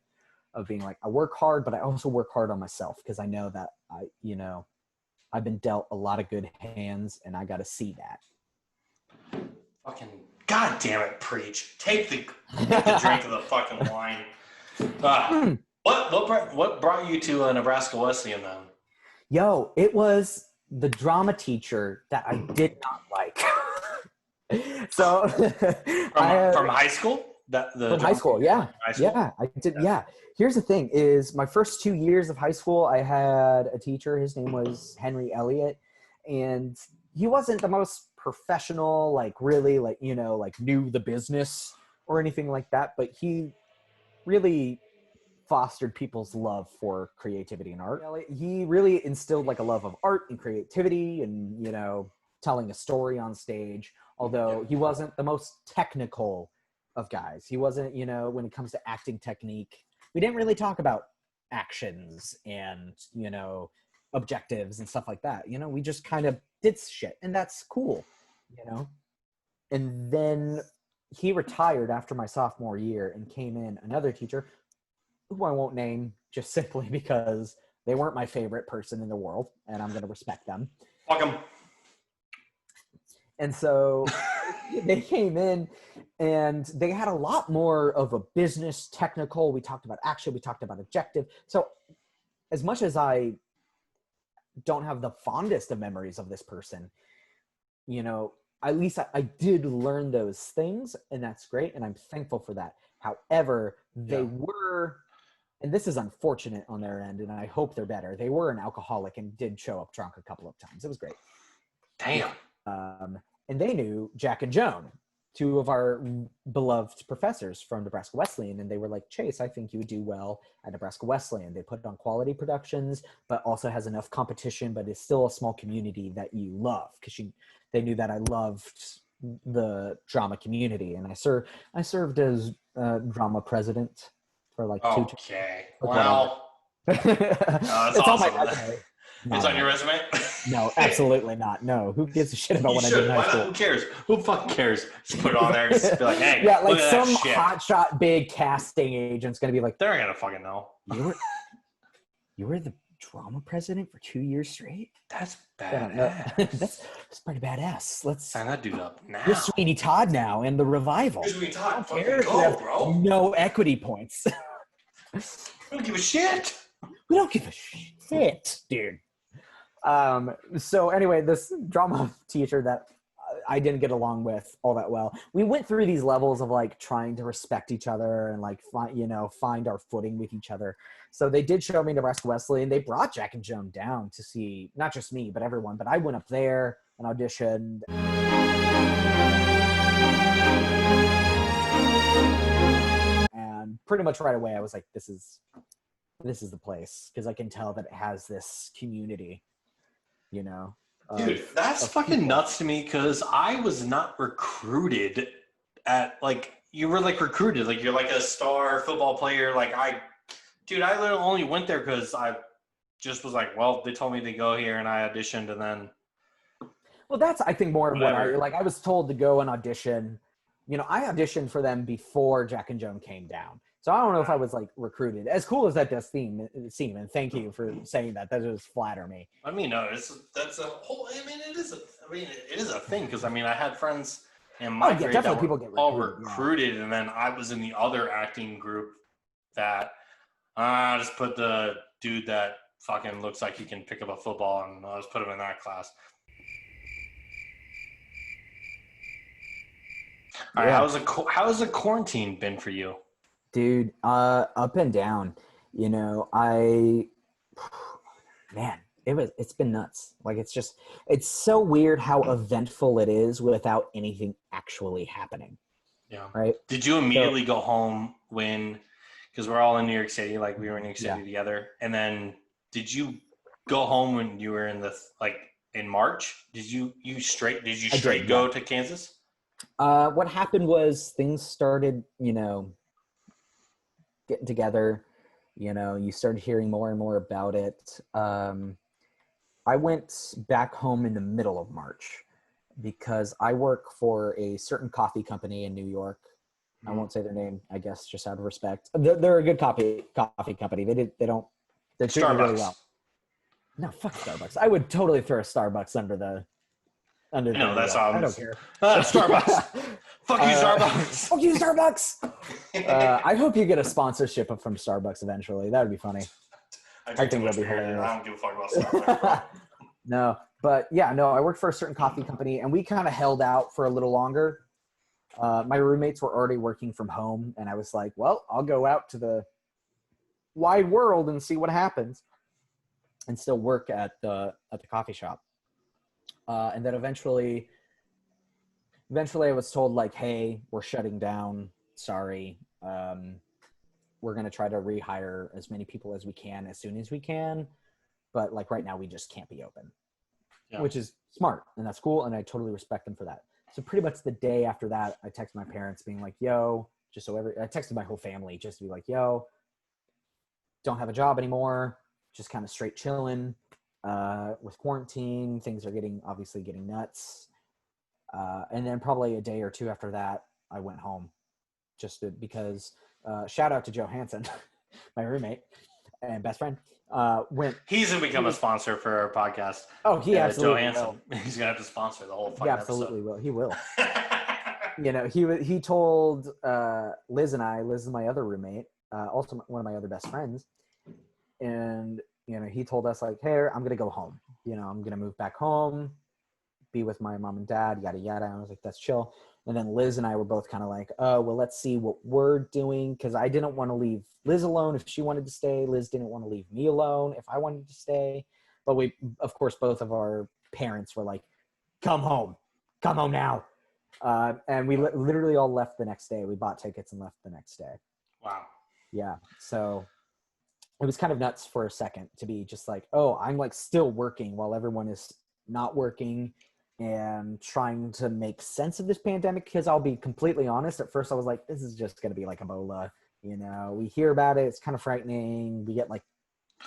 S2: of being like, I work hard, but I also work hard on myself, because I know that you know, I've been dealt a lot of good hands, and I got to see that.
S3: Fucking God damn it, preach. Take the drink of the fucking wine. What brought you to Nebraska Wesleyan then?
S2: Yo, it was the drama teacher that I did not like. So
S3: from high school?
S2: From high school, yeah. Yeah, I did. Yeah. Here's the thing is, my first 2 years of high school, I had a teacher. His name was Henry Elliott, and he wasn't the most professional, like really, like, you know, like knew the business or anything like that, but he really fostered people's love for creativity and art. He really instilled like a love of art and creativity and, you know, telling a story on stage, although he wasn't the most technical of guys. He wasn't, you know, when it comes to acting technique, we didn't really talk about actions and, you know, objectives and stuff like that. You know, we just kind of did shit, and that's cool, you know? And then he retired after my sophomore year, and came in another teacher who I won't name, just simply because they weren't my favorite person in the world, and I'm going to respect them.
S3: Fuck them.
S2: And so they came in, and they had a lot more of a business technical. We talked about action. We talked about objective. So as much as I don't have the fondest of memories of this person, you know, at least I did learn those things, and that's great. And I'm thankful for that. However, they were, and this is unfortunate on their end, and I hope they're better. They were an alcoholic and did show up drunk a couple of times. It was great.
S3: Damn.
S2: And they knew Jack and Joan, two of our beloved professors from Nebraska Wesleyan, and they were like, Chase, I think you would do well at Nebraska Wesleyan. They put on quality productions, but also has enough competition, but is still a small community that you love, because they knew that I loved the drama community, and I served as drama president for like 2 years.
S3: Okay. Wow.
S2: That's
S3: it's
S2: awesome.
S3: On my resume. It's on your resume?
S2: No, absolutely not. No. Who gives a shit about what I did in high school?
S3: Who cares? Who fucking cares? Just put it on there and just be like, hey,
S2: yeah, like some
S3: hotshot
S2: hotshot big casting agent's going to be like,
S3: they're going to fucking know.
S2: You were the drama president for 2 years straight?
S3: That's badass.
S2: That's pretty badass. Let's
S3: sign that dude up now.
S2: You're Sweeney Todd now in the revival.
S3: You're Sweeney Todd.
S2: Go, bro. No equity points.
S3: We don't give a shit.
S2: We don't give a shit, dude. So anyway, this drama teacher that I didn't get along with all that well. We went through these levels of like trying to respect each other and like find our footing with each other. So they did show me Nebraska Wesleyan. They brought Jack and Joan down to see not just me but everyone. But I went up there and auditioned. And pretty much right away I was like, this is the place, because I can tell that it has this community,
S3: Dude, that's fucking people. Nuts to me, because I was not recruited at, like, you were, like, recruited. Like, you're, like, a star football player. Like, I literally only went there because I just was like, well, they told me to go here, and I auditioned, and then...
S2: Well, that's, I think, more of what I was told to go and audition. I auditioned for them before Jack and Joan came down. So I don't know if I was like recruited. As cool as that does seem, and thank you for saying that. That just flatter me.
S3: I mean, no, that's a whole. I mean, it is a thing, because I mean, I had friends in my grade that were all recruited, and then I was in the other acting group that I just put the dude that fucking looks like he can pick up a football, and I just put him in that class. All right, how's the quarantine been for you?
S2: Dude, up and down. It's been nuts. Like, it's so weird how eventful it is without anything actually happening.
S3: Yeah.
S2: Right.
S3: Did you immediately go home because we're all in New York City, like we were in New York City together, and then did you go home when you were in in March? Did you straight go to Kansas?
S2: What happened was things started, getting together, you started hearing more and more about it. I went back home in the middle of March because I work for a certain coffee company in New York. I won't say their name, I guess, just out of respect. They're a good coffee company. They're treating me really well. No, fuck Starbucks. I would totally throw a Starbucks under the.
S3: No, that's
S2: I don't care.
S3: Starbucks. Fuck you, Starbucks.
S2: Fuck you, Starbucks. I hope you get a sponsorship from Starbucks eventually. That would be funny.
S3: I think that'd be hilarious. I don't give a fuck about Starbucks.
S2: No, but I worked for a certain coffee company, and we kind of held out for a little longer. My roommates were already working from home, and I was like, well, I'll go out to the wide world and see what happens, and still work at the coffee shop. And then eventually I was told, like, hey, we're shutting down. Sorry. We're going to try to rehire as many people as we can as soon as we can. But like right now we just can't be open, which is smart, and that's cool. And I totally respect them for that. So pretty much the day after that, I texted my parents being like, yo, I texted my whole family just to be like, yo, don't have a job anymore. Just kind of straight chilling. With quarantine, things are obviously getting nuts. And then probably a day or two after that, I went home because shout out to Joe Hansen, my roommate and best friend.
S3: He's going to become a sponsor for our podcast.
S2: Oh, he absolutely
S3: Joe Hansen. He's going to have to sponsor the whole fucking
S2: He absolutely will. He will. He told Liz is my other roommate, also one of my other best friends. And he told us, like, hey, I'm going to go home. I'm going to move back home, be with my mom and dad, yada, yada. And I was like, that's chill. And then Liz and I were both kind of like, oh, well, let's see what we're doing. Because I didn't want to leave Liz alone if she wanted to stay. Liz didn't want to leave me alone if I wanted to stay. But we, of course, both of our parents were like, come home now. And we literally all left the next day. We bought tickets and left the next day.
S3: Wow.
S2: Yeah. So it was kind of nuts for a second to be just like, oh, I'm like still working while everyone is not working and trying to make sense of this pandemic. Because I'll be completely honest, at first I was like, this is just going to be like Ebola. We hear about it. It's kind of frightening. We get like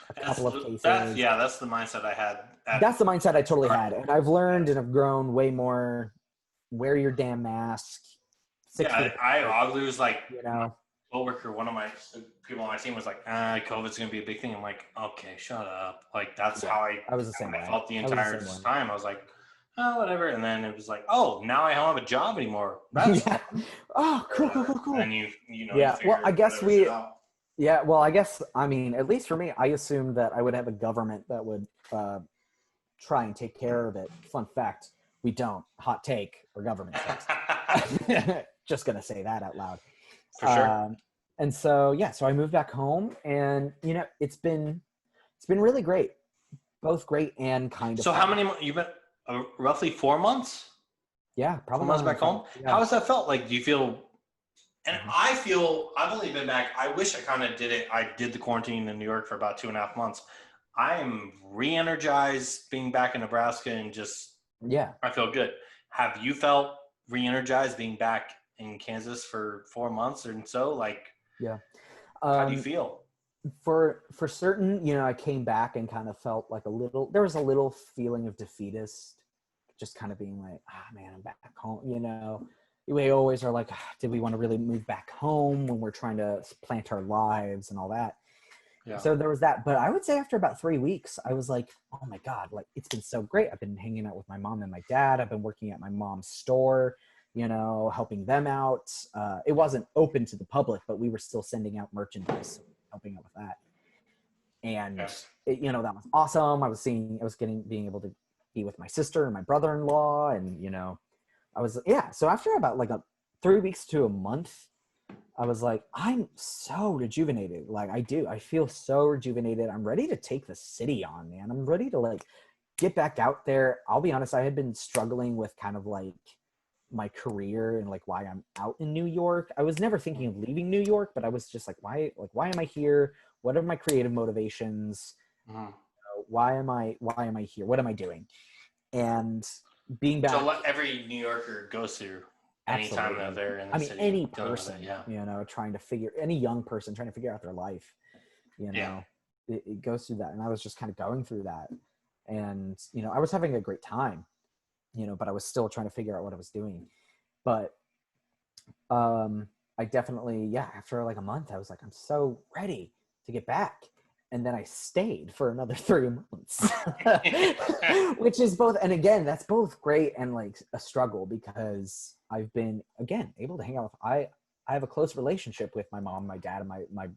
S2: a couple of cases.
S3: That's the mindset I had.
S2: That's the mindset I totally had. And I've learned and I've grown way more. Wear your damn mask.
S3: I lose like, coworker, one of my people on my team was like, COVID's gonna be a big thing. I'm like, okay, shut up. Like that's how I was the same way. I felt the entire time. I was like, oh, whatever. And then it was like, oh, now I don't have a job anymore. That's
S2: Oh, cool.
S3: And you
S2: well, I guess I mean, at least for me, I assumed that I would have a government that would try and take care of it. Fun fact, We don't. Hot take, or government says. Just gonna say that out loud.
S3: For sure.
S2: And so so I moved back home, and it's been really great, both great and kind of.
S3: So how many you've been? Roughly 4 months.
S2: Yeah, probably
S3: 4 months back home.
S2: Yeah.
S3: How has that felt? Like, do you feel? And I feel I've only been back. I wish I kind of did it. I did the quarantine in New York for about 2.5 months. I am re-energized being back in Nebraska, and just I feel good. Have you felt re-energized being back in Kansas for 4 months or so? Like, how do you feel?
S2: For certain, I came back and kind of felt like there was a little feeling of defeatist, just kind of being like, man, I'm back home. We always are like, did we want to really move back home when we're trying to plant our lives and all that? Yeah. So there was that. But I would say after about 3 weeks, I was like, oh my God, like, it's been so great. I've been hanging out with my mom and my dad. I've been working at my mom's store, helping them out. It wasn't open to the public, but we were still sending out merchandise, helping out with that. And, that was awesome. I was being able to be with my sister and my brother-in-law. And, so after about like 3 weeks to a month, I was like, I'm so rejuvenated. Like, I feel so rejuvenated. I'm ready to take the city on, man. I'm ready to like get back out there. I'll be honest. I had been struggling with kind of like my career and like why I'm out in New York. I was never thinking of leaving New York, but I was just like, why am I here? What are my creative motivations? Why am I here? What am I doing? And being back.
S3: So what every New Yorker goes through. Anytime
S2: Absolutely.
S3: they're in the city.
S2: Any person, any young person trying to figure out their life, it goes through that. And I was just kind of going through that. And, I was having a great time, but I was still trying to figure out what I was doing. But I definitely, after like a month, I was like, I'm so ready to get back. And then I stayed for another 3 months, which is both. And again, that's both great and like a struggle, because I've been, again, able to hang out with, I have a close relationship with my mom, my dad, and my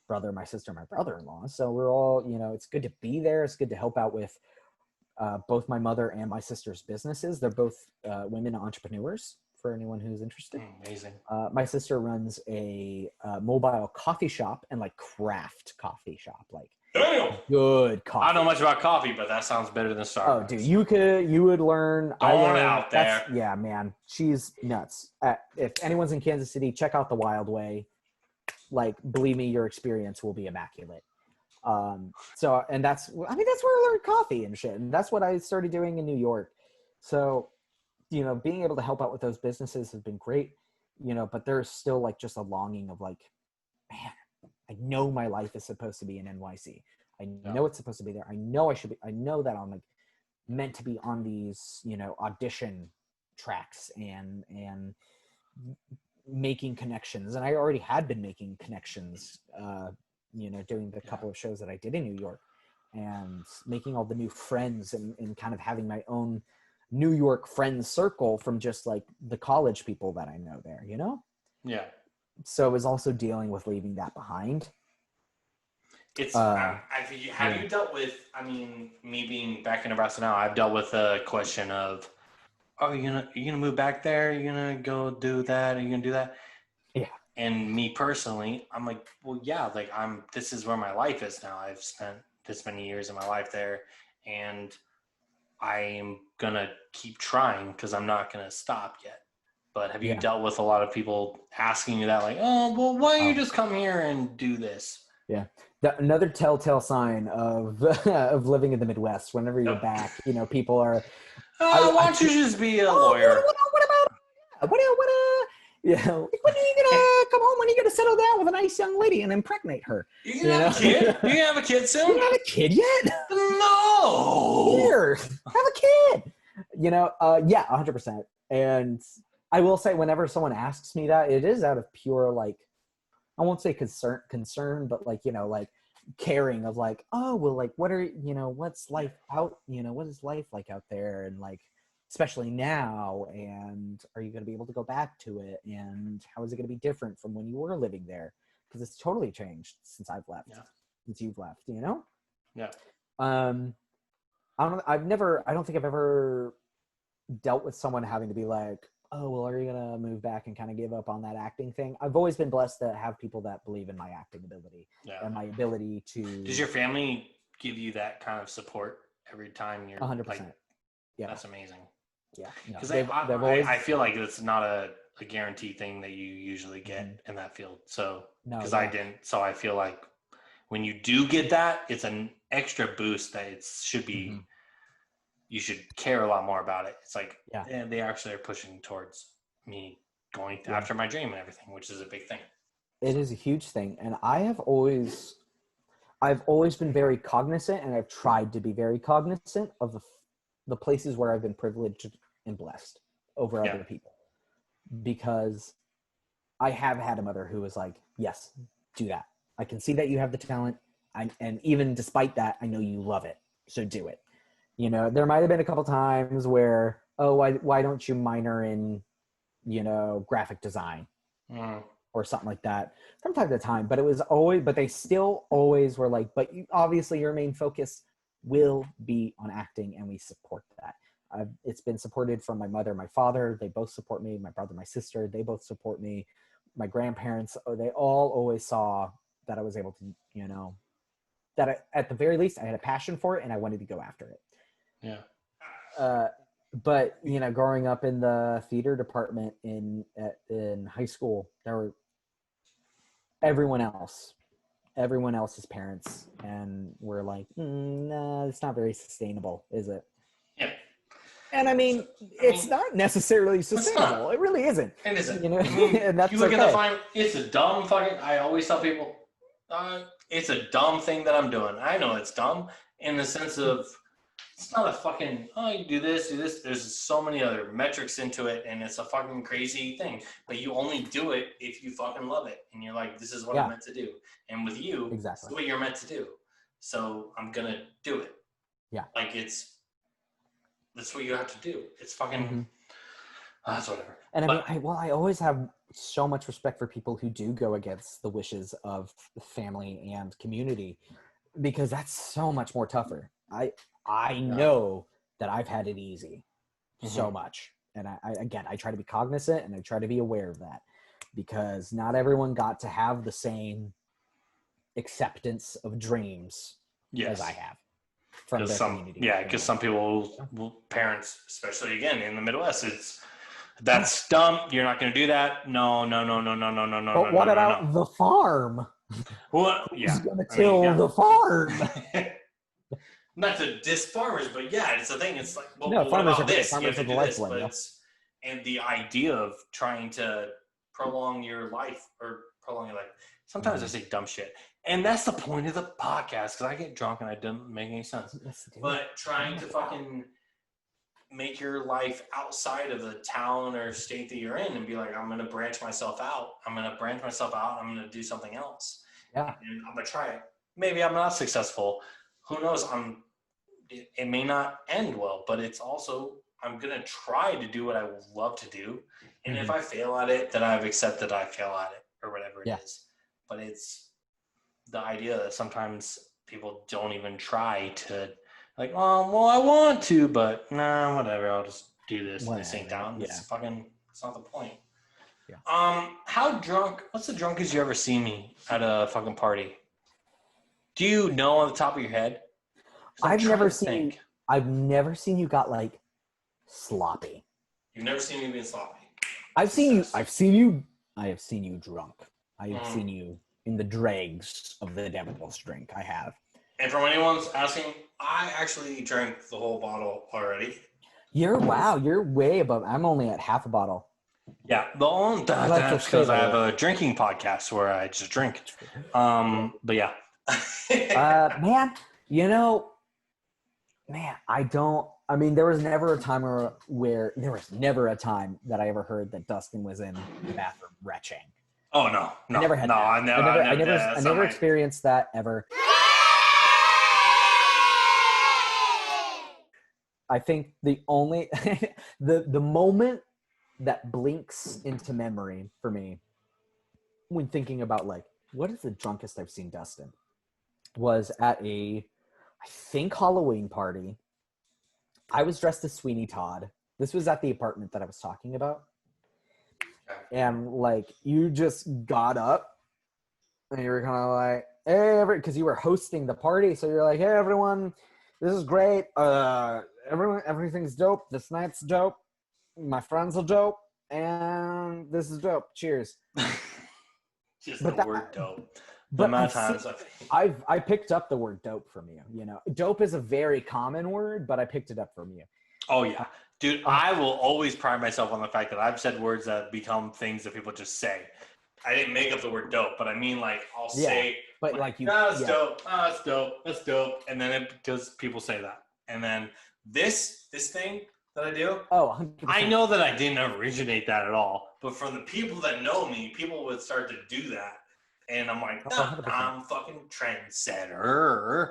S2: brother, my sister, my brother-in-law. So we're all, it's good to be there. It's good to help out with both my mother and my sister's businesses. They're both women entrepreneurs, for anyone who's interested.
S3: Amazing.
S2: My sister runs a mobile coffee shop and like craft coffee shop, like good coffee.
S3: I don't know much about coffee, but that sounds better than Starbucks.
S2: Oh, dude, you would learn.
S3: Out there.
S2: Yeah, man, she's nuts. If anyone's in Kansas City, check out the Wild Way. Like, believe me, your experience will be immaculate. And that's where I learned coffee and shit, and that's what I started doing in New York. So, being able to help out with those businesses has been great, but there's still like just a longing of like, man, I know my life is supposed to be in NYC. I know it's supposed to be there. I know I know that I'm like meant to be on these, audition tracks and making connections. And I already had been making connections, doing the couple of shows that I did in New York, and making all the new friends and kind of having my own New York friend circle from just like the college people that I know there,
S3: Yeah.
S2: So it was also dealing with leaving that behind.
S3: It's, have you dealt with, me being back in Nebraska now, I've dealt with a question of, oh, you're gonna move back there? You're gonna go do that? Are you gonna do that?
S2: Yeah.
S3: And me personally, I'm like, well, yeah, like this is where my life is now. I've spent this many years of my life there, and I'm gonna keep trying because I'm not gonna stop yet. But have you dealt with a lot of people asking you that, like, oh, well, why don't you just come here and do this?
S2: Yeah. Another telltale sign of of living in the Midwest. Whenever you're back, people are.
S3: Why don't you just be a lawyer?
S2: When are you gonna come home? When are you gonna settle down with a nice young lady and impregnate her?
S3: You gonna have a kid? You gonna have a kid soon?
S2: You don't have a kid yet?
S3: No.
S2: Here, have a kid. 100%. And I will say, whenever someone asks me that, it is out of pure, like, I won't say concern, but like, like caring of like, oh, well, like, what's life out, what is life like out there? And like, especially now, and are you going to be able to go back to it? And how is it going to be different from when you were living there? Because it's totally changed since I've left, since you've left,
S3: Yeah.
S2: I don't think I've ever dealt with someone having to be like, oh, well, are you going to move back and kind of give up on that acting thing? I've always been blessed to have people that believe in my acting ability and my ability to.
S3: Does your family give you that kind of support every time you're
S2: 100%?
S3: Like,
S2: yeah,
S3: that's amazing.
S2: Yeah,
S3: because I feel like it's not a guarantee thing that you usually get in that field. So because I didn't, so I feel like when you do get that, it's an extra boost that it should be. You should care a lot more about it. It's like, they actually are pushing towards me going after my dream and everything, which is a big thing.
S2: It is a huge thing, and I've always been very cognizant, and I've tried to be very cognizant of the places where I've been privileged and blessed over other people, because I have had a mother who was like, yes, do that. I can see that you have the talent. And even despite that, I know you love it. So do it. You know, there might've been a couple times where, oh, why don't you minor in, you know, graphic design or something like that from time to time, but it was always, but they still always were like, but obviously your main focus will be on acting, and we support that. It's been supported from my mother, my father. They both support me. My brother, my sister, they both support me. My grandparents, they all always saw that I was able to, you know, that at the very least I had a passion for it and I wanted to go after it.
S3: Yeah.
S2: But you know, growing up in the theater department in high school, there were everyone else's parents, and we're like, nah, it's not very sustainable, is it?
S3: Yeah.
S2: And I mean, it's not necessarily sustainable. It really isn't.
S3: It isn't.
S2: You know, and that's
S3: you look at the final. It's a dumb fucking. I always tell people, it's a dumb thing that I'm doing. I know it's dumb in the sense of it's not a fucking. Oh, you do this, do this. There's so many other metrics into it, and it's a fucking crazy thing. But you only do it if you fucking love it, and you're like, this is what I'm meant to do. And with you, it's what you're meant to do. So I'm gonna do it.
S2: Yeah.
S3: Like that's what you have to do. It's fucking. That's whatever.
S2: And I mean, I always have so much respect for people who do go against the wishes of the family and community, because that's so much more tougher. I know that I've had it easy so much. And I try to be cognizant, and I try to be aware of that, because not everyone got to have the same acceptance of dreams as I have. From their community.
S3: Yeah, because some people, parents, especially again in the Midwest, that's dumb. You're not going to do that. No.
S2: But what about the farm?
S3: Well, yeah.
S2: Who's going to till the farm?
S3: Not to diss farmers, but yeah, it's a thing. It's like, well,
S2: no,
S3: farmers
S2: are
S3: this?
S2: Farmers
S3: you have to
S2: are
S3: do this, but and the idea of trying to prolong your life. Sometimes I say dumb shit. And that's the point of the podcast, because I get drunk and I don't make any sense. But trying to fucking make your life outside of the town or state that you're in and be like, I'm going to branch myself out. I'm going to do something else.
S2: Yeah.
S3: And I'm going to try it. Maybe I'm not successful. Who knows? It may not end well, but it's also, I'm going to try to do what I love to do. And if I fail at it, then I've accepted I fail at it or whatever it is. But it's the idea that sometimes people don't even try to, like, oh, well, I want to, but nah, whatever. I'll just do this and sink down. It's not the point. Yeah. What's the drunkest you ever seen me at a fucking party? Do you know on the top of your head?
S2: I've never seen you got like sloppy.
S3: You've never seen me being sloppy.
S2: I have seen you drunk. I have seen you in the dregs of the devil's drink. I have.
S3: And from anyone's asking, I actually drank the whole bottle already.
S2: You're way above. I'm only at half a bottle.
S3: Yeah, that's because I have a drinking podcast where I just drink. But yeah.
S2: There was never a time that I ever heard that Dustin was in the bathroom retching.
S3: Oh no.
S2: I never had that. I never experienced that ever. I think the only the moment that blinks into memory for me when thinking about like what is the drunkest I've seen Dustin was at I think Halloween party. I was dressed as Sweeney Todd This was at the apartment that I was talking about. And like you just got up and you were kind of like, hey, because you were hosting the party. So you're like, hey, everyone, this is great. Everything's dope. This night's dope. My friends are dope. And this is dope. Cheers.
S3: Just the word dope.
S2: But I picked up the word dope from you. You know, dope is a very common word, but I picked it up from you.
S3: Oh yeah, dude. I will always pride myself on the fact that I've said words that become things that people just say. I didn't make up the word dope, but I mean, like, I'll say,
S2: but like you,
S3: that's dope. That's dope. That's dope. And then because people say that, and then this thing that I do.
S2: Oh, 100%.
S3: I know that I didn't originate that at all, but for the people that know me, people would start to do that. And I'm like, I'm fucking trendsetter.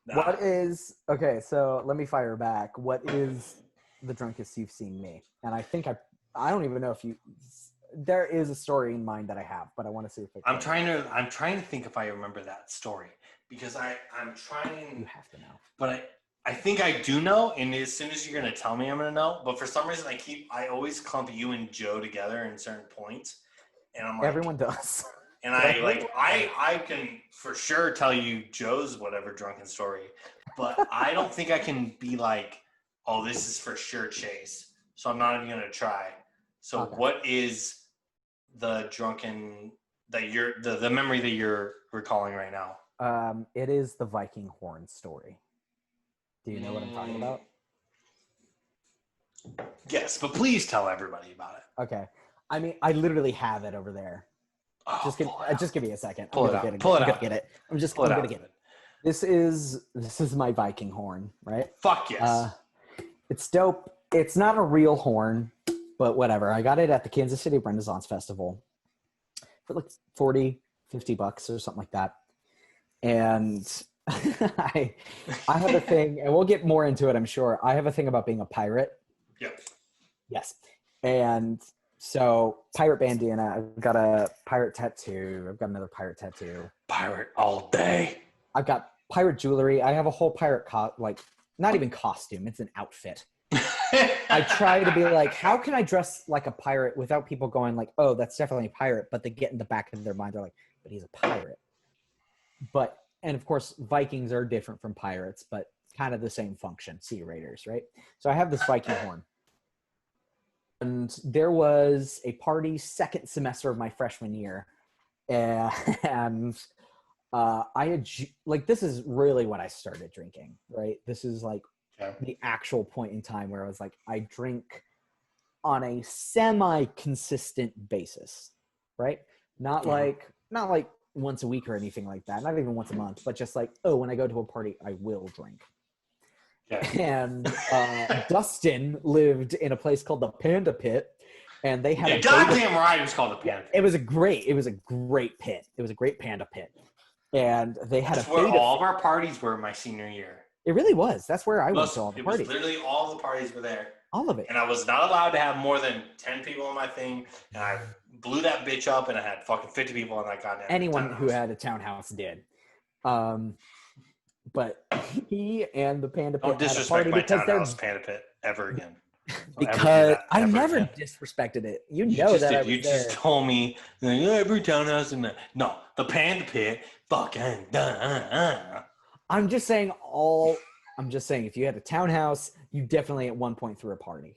S2: What is, okay, so let me fire back. What is the drunkest you've seen me? And I think I don't even know if there is a story in mind that I have, but I want to see if
S3: I'm trying to think if I remember that story, because I'm trying.
S2: You have to know.
S3: But I think I do know, and as soon as you're going to tell me, I'm going to know. But for some reason, I always clump you and Joe together in certain points, and I'm like,
S2: everyone does.
S3: And I can for sure tell you Joe's whatever drunken story, but I don't think I can be like, oh, this is for sure Chase. So I'm not even going to try. So What is the drunken that you're the memory that you're recalling right now?
S2: It is the Viking horn story. Do you know what I'm talking about?
S3: Yes, but please tell everybody about it.
S2: Okay. I mean, I literally have it over there.
S3: Oh,
S2: just give me a second.
S3: Pull it out. I'm gonna
S2: get it. This is my Viking horn, right?
S3: Fuck yes.
S2: It's dope. It's not a real horn, but whatever. I got it at the Kansas City Renaissance Festival for like $40-$50 or something like that. And I have a thing, and we'll get more into it, I'm sure. I have a thing about being a pirate.
S3: Yep.
S2: Yes. And so, pirate bandana, I've got a pirate tattoo. I've got another pirate tattoo.
S3: Pirate all day.
S2: I've got pirate jewelry. I have a whole pirate, not even costume. It's an outfit. I try to be like, how can I dress like a pirate without people going like, oh, that's definitely a pirate. But they get in the back of their mind. They're like, but he's a pirate. And of course, Vikings are different from pirates, but kind of the same function. Sea raiders, right? So I have this Viking horn. And there was a party second semester of my freshman year. And I had, like, this is really when I started drinking, right? This is like the actual point in time where I was like, I drink on a semi-consistent basis, right? Not like once a week or anything like that. Not even once a month, but just like, oh, when I go to a party, I will drink. Yeah. And Dustin lived in a place called the Panda Pit, and they had
S3: goddamn right it was called the Panda Pit.
S2: It was a great pit. It was a great Panda Pit, and they had
S3: That's where all of our parties were my senior year.
S2: It really was. That's where I went to all the parties.
S3: Literally all the parties were there.
S2: All of it.
S3: And I was not allowed to have more than 10 people on my thing, and I blew that bitch up, and I had fucking 50 people on that goddamn
S2: anyone who had a townhouse did. But he and the Panda Pit
S3: don't disrespect my townhouse Panda Pit ever again.
S2: Because I never disrespected it. You know that
S3: you just told me every townhouse in no, the Panda Pit fucking
S2: I'm just saying if you had a townhouse, you definitely at one point threw a party.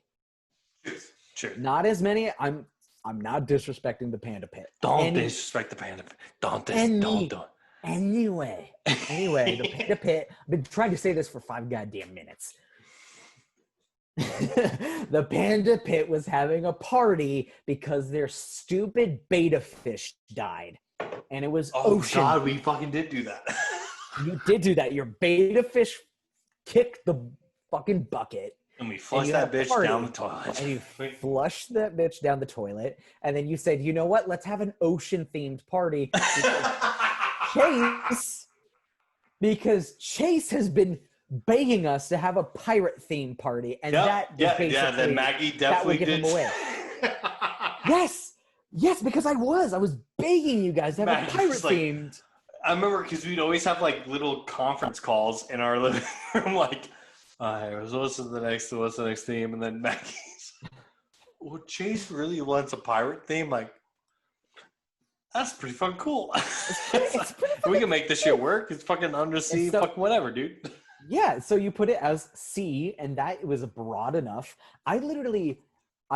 S3: Sure.
S2: Not as many. I'm not disrespecting the Panda Pit.
S3: Don't disrespect the Panda Pit. Don't.
S2: Anyway, the Panda Pit. I've been trying to say this for 5 goddamn minutes. The Panda Pit was having a party because their stupid beta fish died, and it was ocean.
S3: Oh God, we fucking did do that.
S2: You did do that. Your beta fish kicked the fucking bucket.
S3: And we flushed that bitch down the toilet.
S2: And you flushed that bitch down the toilet. And then you said, you know what? Let's have an ocean-themed party. Because Chase has been begging us to have a pirate-themed party. And
S3: then Maggie definitely
S2: did. Him away. Yes, because I was begging you guys to have a pirate-themed.
S3: I remember because we'd always have like little conference calls in our living room, like, what's the next theme? And then Maggie's, well, Chase really wants a pirate theme. Like, that's pretty fucking cool. We can make this shit work. It's fucking undersea, fucking whatever, dude.
S2: Yeah, so you put it as sea, and that was broad enough. I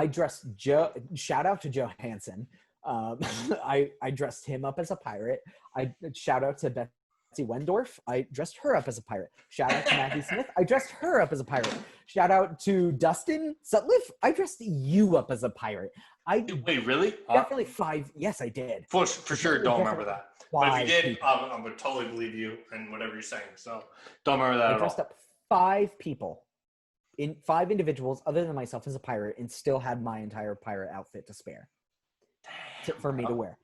S2: dressed Joe. Shout out to Joe Hansen. I dressed him up as a pirate. I shout out to Betsy Wendorf. I dressed her up as a pirate. Shout out to Matthew Smith. I dressed her up as a pirate. Shout out to Dustin Sutliff. I dressed you up as a pirate.
S3: Wait, really?
S2: Definitely 5. Yes, I did.
S3: For sure, don't remember that. But if you did,
S2: people.
S3: I would totally believe you and whatever you're saying. So don't remember that at all.
S2: I dressed up 5 people, 5 individuals other than myself as a pirate, and still had my entire pirate outfit to spare for me to wear.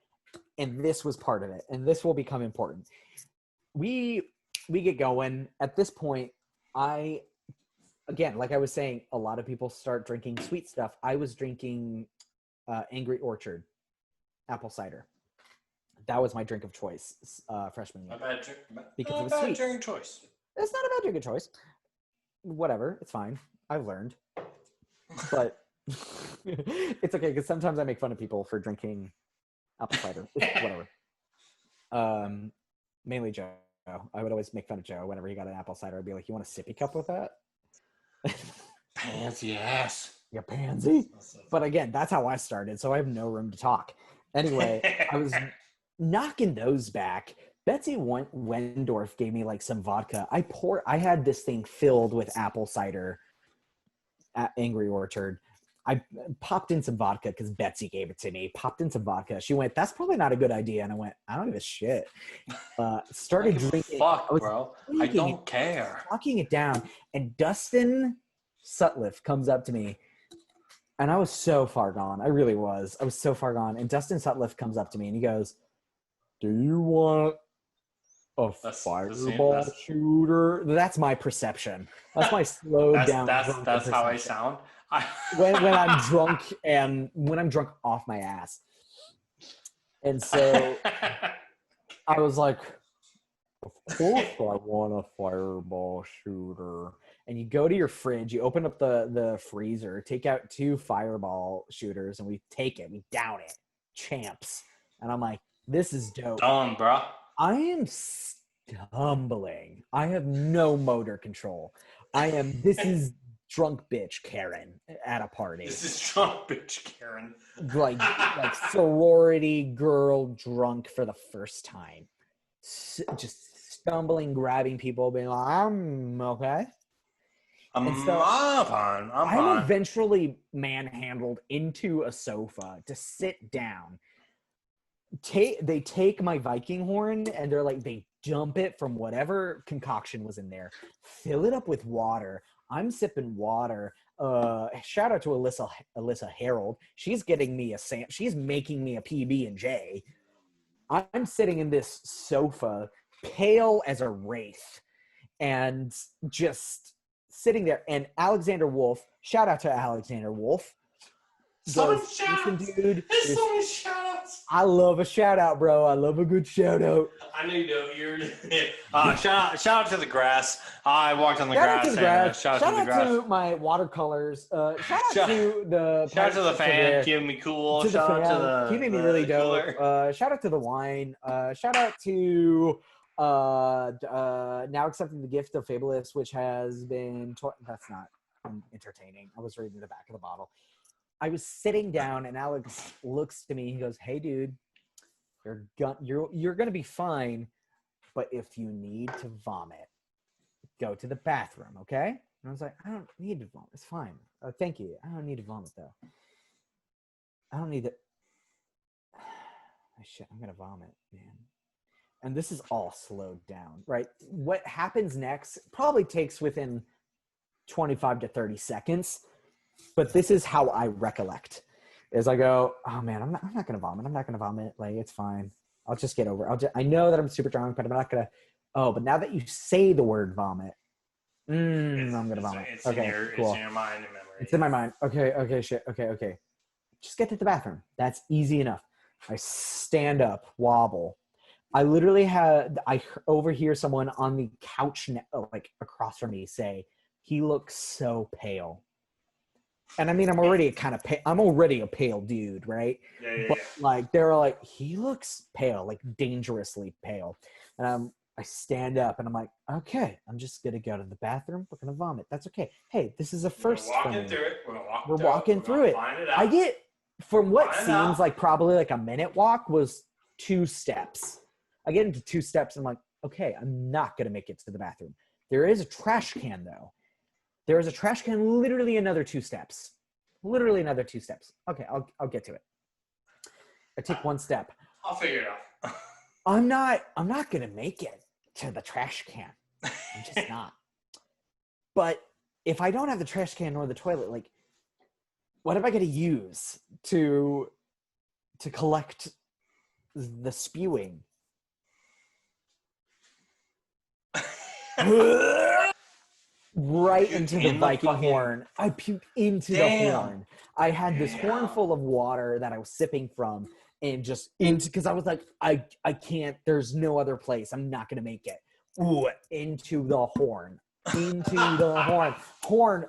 S2: And this was part of it. And this will become important. We get going. At this point, again, like I was saying, a lot of people start drinking sweet stuff. I was drinking Angry Orchard apple cider. That was my drink of choice freshman year. Because it was sweet.
S3: Drink choice.
S2: It's not a bad drink of choice. Whatever, it's fine. I've learned. But it's okay, because sometimes I make fun of people for drinking apple cider. Whatever. Mainly Joe. I would always make fun of Joe whenever he got an apple cider. I'd be like, you want a sippy cup with that?
S3: Pansy ass.
S2: You pansy. But again, that's how I started, so I have no room to talk. Anyway, I was knocking those back. Betsy Wendorf gave me like some vodka. I had this thing filled with apple cider at Angry Orchard. I popped in some vodka because Betsy gave it to me. Popped in some vodka. She went, that's probably not a good idea. And I went, I don't give a shit. Started drinking.
S3: Fuck, bro. I don't care.
S2: Talking it down. And Dustin Sutliff comes up to me. And I was so far gone. I really was. I was so far gone. And Dustin Sutliff comes up to me and he goes, do you want a fireball shooter? That's my perception. That's my slowed down.
S3: That's how I sound.
S2: when I'm drunk and when I'm drunk off my ass. And so I was like, of course I want a fireball shooter. And you go to your fridge, you open up the freezer, take out 2 fireball shooters, and we take it, we down it. Champs. And I'm like, this is dope.
S3: Dumb, bro.
S2: I am stumbling. I have no motor control. This is drunk bitch Karen at a party.
S3: This is drunk bitch Karen.
S2: like sorority girl drunk for the first time. Just stumbling, grabbing people, being like, I'm okay. I'm
S3: fine.
S2: Eventually manhandled into a sofa to sit down. They take my Viking horn and they're like, they dump it from whatever concoction was in there, fill it up with water. I'm sipping water. Shout out to Alyssa Harold. She's getting me she's making me a PB&J. I'm sitting in this sofa, pale as a wraith, and just sitting there. And Alexander Wolf, shout out to Alexander Wolf.
S3: So many shout-outs.
S2: Dude,
S3: there's so many shout-outs.
S2: I love a shout-out, bro. I love a good shout-out.
S3: I know you do. Shout out to the grass. I walked on the
S2: Shout
S3: grass.
S2: Out to the grass.
S3: Shout out
S2: to my watercolors. Shout out to the
S3: fan keeping me cool. Shout out to the
S2: keeping me really dope. Shout out to the wine. Shout out to now accepting the gift of Fabulous, which has been that's not entertaining. I was reading the back of the bottle. I was sitting down and Alex looks to me. He goes, "Hey, dude, you're gonna be fine, but if you need to vomit, go to the bathroom, okay?" And I was like, "I don't need to vomit. It's fine. Thank you. I don't need to vomit though. I don't need to." Shit, I'm gonna vomit, man. And this is all slowed down, right? What happens next probably takes within 25 to 30 seconds. But this is how I recollect. Is I go, oh man, I'm not gonna vomit. I'm not gonna vomit. Like, it's fine. I'll just get over it. I know that I'm super drunk, but I'm not gonna. Oh, but now that you say the word vomit, I'm gonna vomit.
S3: It's
S2: okay, cool.
S3: It's in your mind and memory.
S2: It's in my mind. Okay, shit. Okay. Just get to the bathroom. That's easy enough. I stand up, wobble. I literally I overhear someone on the couch, like across from me, say, he looks so pale. And I mean, I'm already a pale dude, right?
S3: Yeah.
S2: But like, they were like, he looks pale, like dangerously pale. And I stand up and I'm like, okay, I'm just gonna go to the bathroom. We're gonna vomit. That's okay. Hey, this is a first for me. We're walking through it. I get, from what seems like probably like a minute walk, was 2 steps. I get into 2 steps and I'm like, okay, I'm not gonna make it to the bathroom. There is a trash can though. There is a trash can, literally another 2 steps. Literally another 2 steps. Okay, I'll get to it. I take 1 step.
S3: I'll figure it out.
S2: I'm not gonna make it to the trash can. I'm just not. But if I don't have the trash can or the toilet, like, what am I gonna use to collect the spewing? Right into the Viking horn. I puked into the horn. I had this horn full of water that I was sipping from, and just into, because I was like, I can't, there's no other place. I'm not gonna make it. Ooh, into the horn. Into the horn. Horn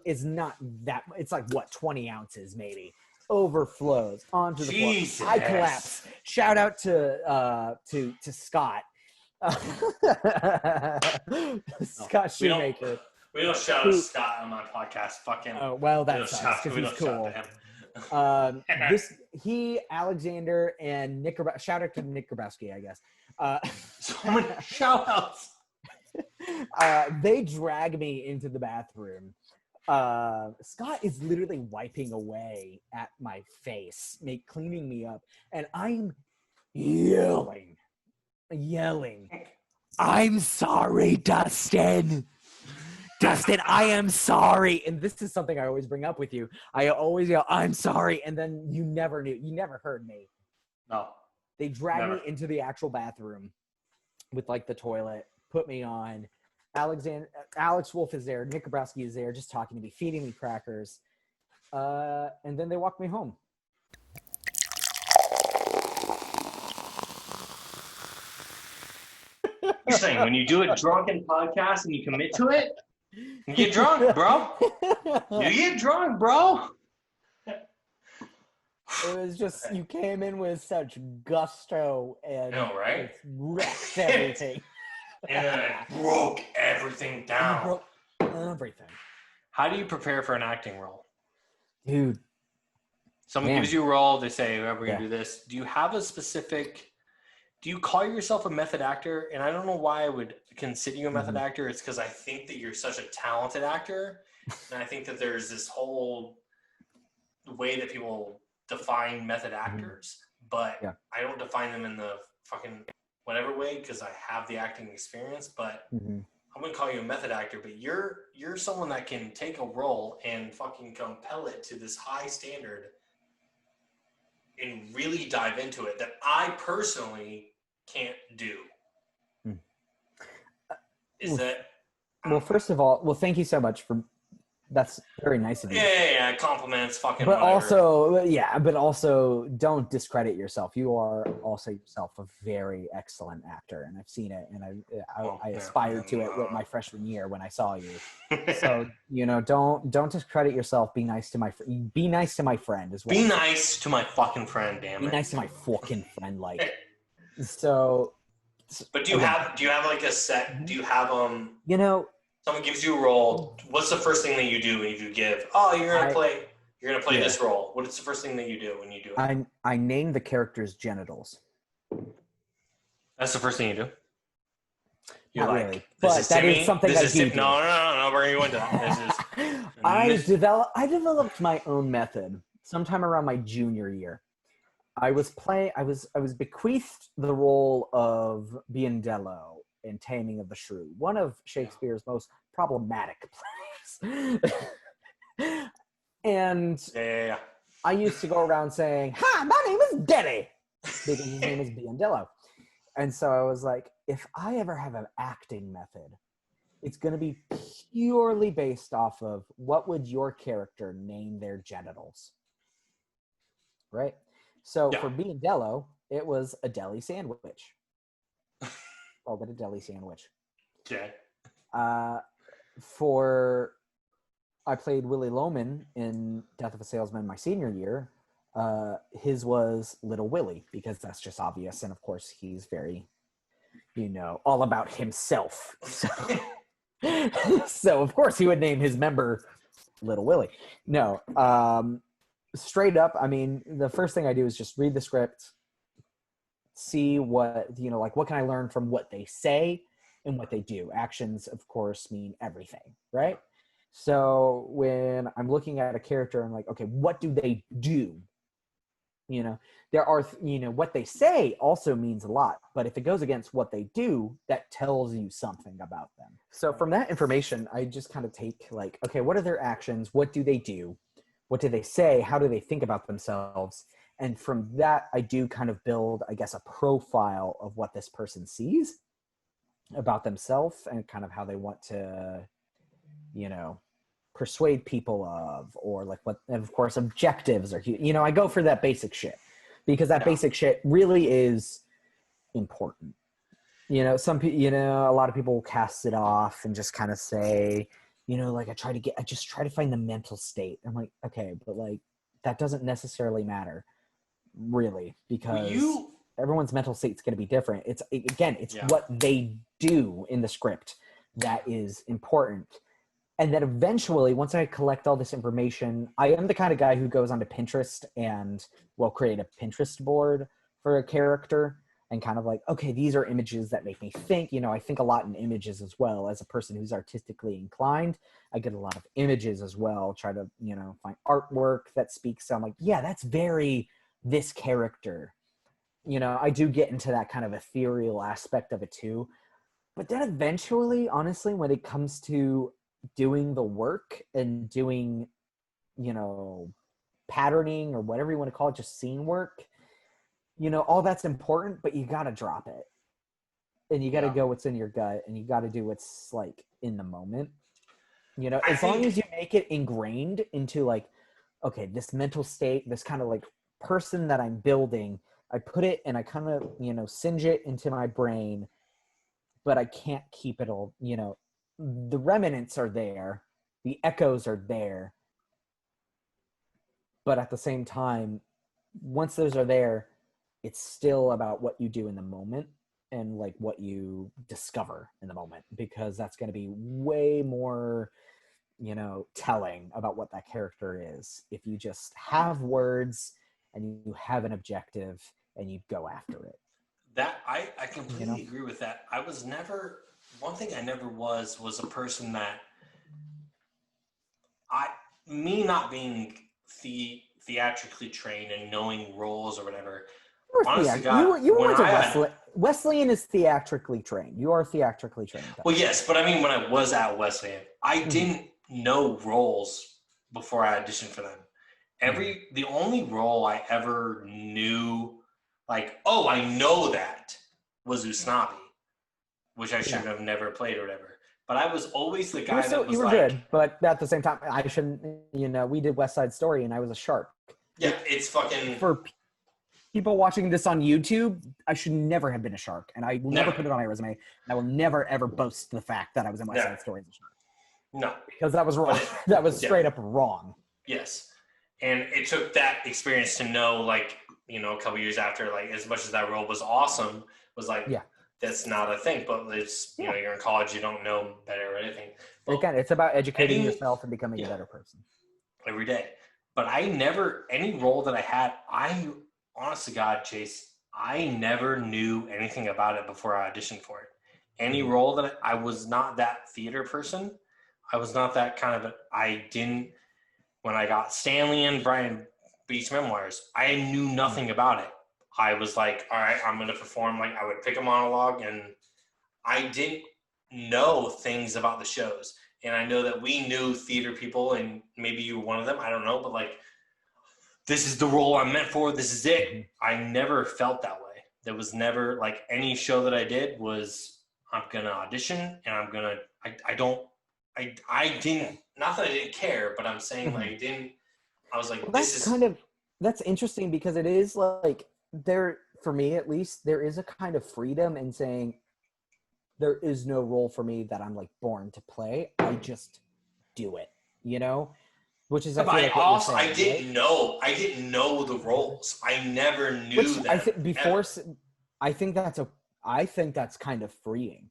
S2: is not that, it's like what, 20 ounces maybe. Overflows onto the floor. I collapse. Shout out to Scott. Scott Shoemaker.
S3: We don't shout out Scott on my podcast. Fucking.
S2: Oh well, that sucks because he's cool. Alexander, and Nick. Shout out to Nick Grabowski, I guess.
S3: So many shout outs.
S2: They drag me into the bathroom. Scott is literally wiping away at my face, cleaning me up, and I'm yelling, I'm sorry, Dustin. Dustin, I am sorry. And this is something I always bring up with you. I always yell, I'm sorry. And then you never heard me.
S3: No.
S2: They drag me into the actual bathroom with like the toilet, put me on. Alex Wolf is there. Nick Grabowski is there, just talking to me, feeding me crackers. And then they walk me home.
S3: You're saying when you do a drunken podcast and you commit to it, you get drunk, bro. You get drunk, bro.
S2: It was just, you came in with such gusto and
S3: right?
S2: wrecked everything.
S3: And then I broke everything down.
S2: You broke everything.
S3: How do you prepare for an acting role?
S2: Dude.
S3: Someone gives you a role, they say, we're going to do this. Do you have a specific, do you call yourself a method actor? And I don't know why I would consider you a method actor. It's because I think that you're such a talented actor. And I think that there's this whole way that people define method actors. But I don't define them in the fucking whatever way because I have the acting experience. But I wouldn't call you a method actor. But you're someone that can take a role and fucking compel it to this high standard and really dive into it that I personally can't do. Is that?
S2: Well, first of all, thank you so much for. That's very nice of you.
S3: Yeah. Compliments, fucking.
S2: But
S3: whatever.
S2: also, don't discredit yourself. You are also yourself a very excellent actor, and I've seen it, and I aspired to it with my freshman year when I saw you. So don't discredit yourself. Be nice to my friend as well.
S3: Be nice to my fucking friend, damn it.
S2: Be nice to my fucking friend, like. So.
S3: But do you have like a set? Do you have someone gives you a role. What's the first thing that you do when you give? Oh, you're gonna play this role. What is the first thing that you do when you do it?
S2: I name the character's genitals.
S3: That's the first thing you do. You're
S2: Not
S3: like,
S2: really, but that is something I do.
S3: No. We're gonna go into that.
S2: I developed my own method sometime around my junior year. I was bequeathed the role of Biondello in Taming of the Shrew, one of Shakespeare's most problematic plays. And I used to go around saying, "Hi, my name is Denny," because his name is Biondello. And so I was like, if I ever have an acting method, it's going to be purely based off of what would your character name their genitals, right? So for Biondello, it was a deli sandwich. Called it a deli sandwich.
S3: Okay.
S2: I played Willie Loman in Death of a Salesman my senior year. His was Little Willie, because that's just obvious. And of course, he's very, all about himself. So, so of course, he would name his member Little Willie. No, straight up, I mean, the first thing I do is just read the script, see what, what can I learn from what they say and what they do. Actions, of course, mean everything, right? So when I'm looking at a character, I'm like, okay, what do they do? There are, what they say also means a lot, but if it goes against what they do, that tells you something about them. So from that information, I just kind of take like, okay, what are their actions? What do they do? What do they say? How do they think about themselves? And from that, I do kind of build, I guess, a profile of what this person sees about themselves and kind of how they want to, persuade people of, or like what, and of course, objectives are, I go for that basic shit, because that basic shit really is important. Some people, a lot of people cast it off and just kind of say, like I just try to find the mental state. I'm like, okay, but like, that doesn't necessarily matter really, because everyone's mental state is going to be different. It's what they do in the script that is important. And then eventually, once I collect all this information, I am the kind of guy who goes onto Pinterest and will create a Pinterest board for a character and kind of like, okay, these are images that make me think. I think a lot in images as well. As a person who's artistically inclined, I get a lot of images as well. Try to, find artwork that speaks. So I'm like, yeah, that's very this character. I do get into that kind of ethereal aspect of it too. But then eventually, honestly, when it comes to doing the work and doing, patterning or whatever you want to call it, just scene work, all that's important, but you got to drop it. And you got to go what's in your gut, and you got to do what's like in the moment. As long as you make it ingrained into like, okay, this mental state, this kind of like person that I'm building, I put it and I kind of, singe it into my brain, but I can't keep it all, the remnants are there, the echoes are there, but at the same time, once those are there, it's still about what you do in the moment and like what you discover in the moment, because that's going to be way more, telling about what that character is if you just have words and you have an objective and you go after it.
S3: That I completely agree with that. I was never, one thing I never was a person that me not being theatrically trained and knowing roles or whatever. Honestly, God,
S2: you went to Wesleyan is theatrically trained. You are theatrically trained.
S3: Well, yes, but I mean, when I was at Wesleyan, I didn't know roles before I auditioned for them. The only role I ever knew, like, oh, I know that, was Usnavi, which I should have never played or whatever. But I was always the guy that was
S2: you were
S3: like,
S2: good, but at the same time, I shouldn't. We did West Side Story, and I was a shark.
S3: Yeah, it's fucking
S2: for people watching this on YouTube. I should never have been a shark, and I will never put it on my resume. And I will never ever boast the fact that I was in West Side Story as a shark.
S3: No,
S2: because that was wrong. That was straight up wrong.
S3: Yes, and it took that experience to know, like, a couple years after, like, as much as that role was awesome, was like, that's not a thing. But it's you're in college, you don't know better or anything. But
S2: again, it's about educating yourself and becoming a better person
S3: every day. But any role that I had, honest to God, Chase, I never knew anything about it before I auditioned for it. Any role that I was not that theater person. I was not that kind of when I got Stanley and Brian Beach Memoirs, I knew nothing about it. I was like, all right, I'm going to perform. Like, I would pick a monologue, and I didn't know things about the shows. And I know that we knew theater people, and maybe you were one of them. I don't know, but like, this is the role I'm meant for. This is it. I never felt that way. There was never, like, any show that I did was, I'm going to audition, and I'm going to, I didn't, not that I didn't care, but I'm saying, like, I was like,
S2: that's interesting, because it is like, for me at least, there is a kind of freedom in saying, there is no role for me that I'm like born to play. I just do it, you know? Which is, I feel like what you're saying,
S3: I didn't know the roles. I never knew that.
S2: I think that's kind of freeing.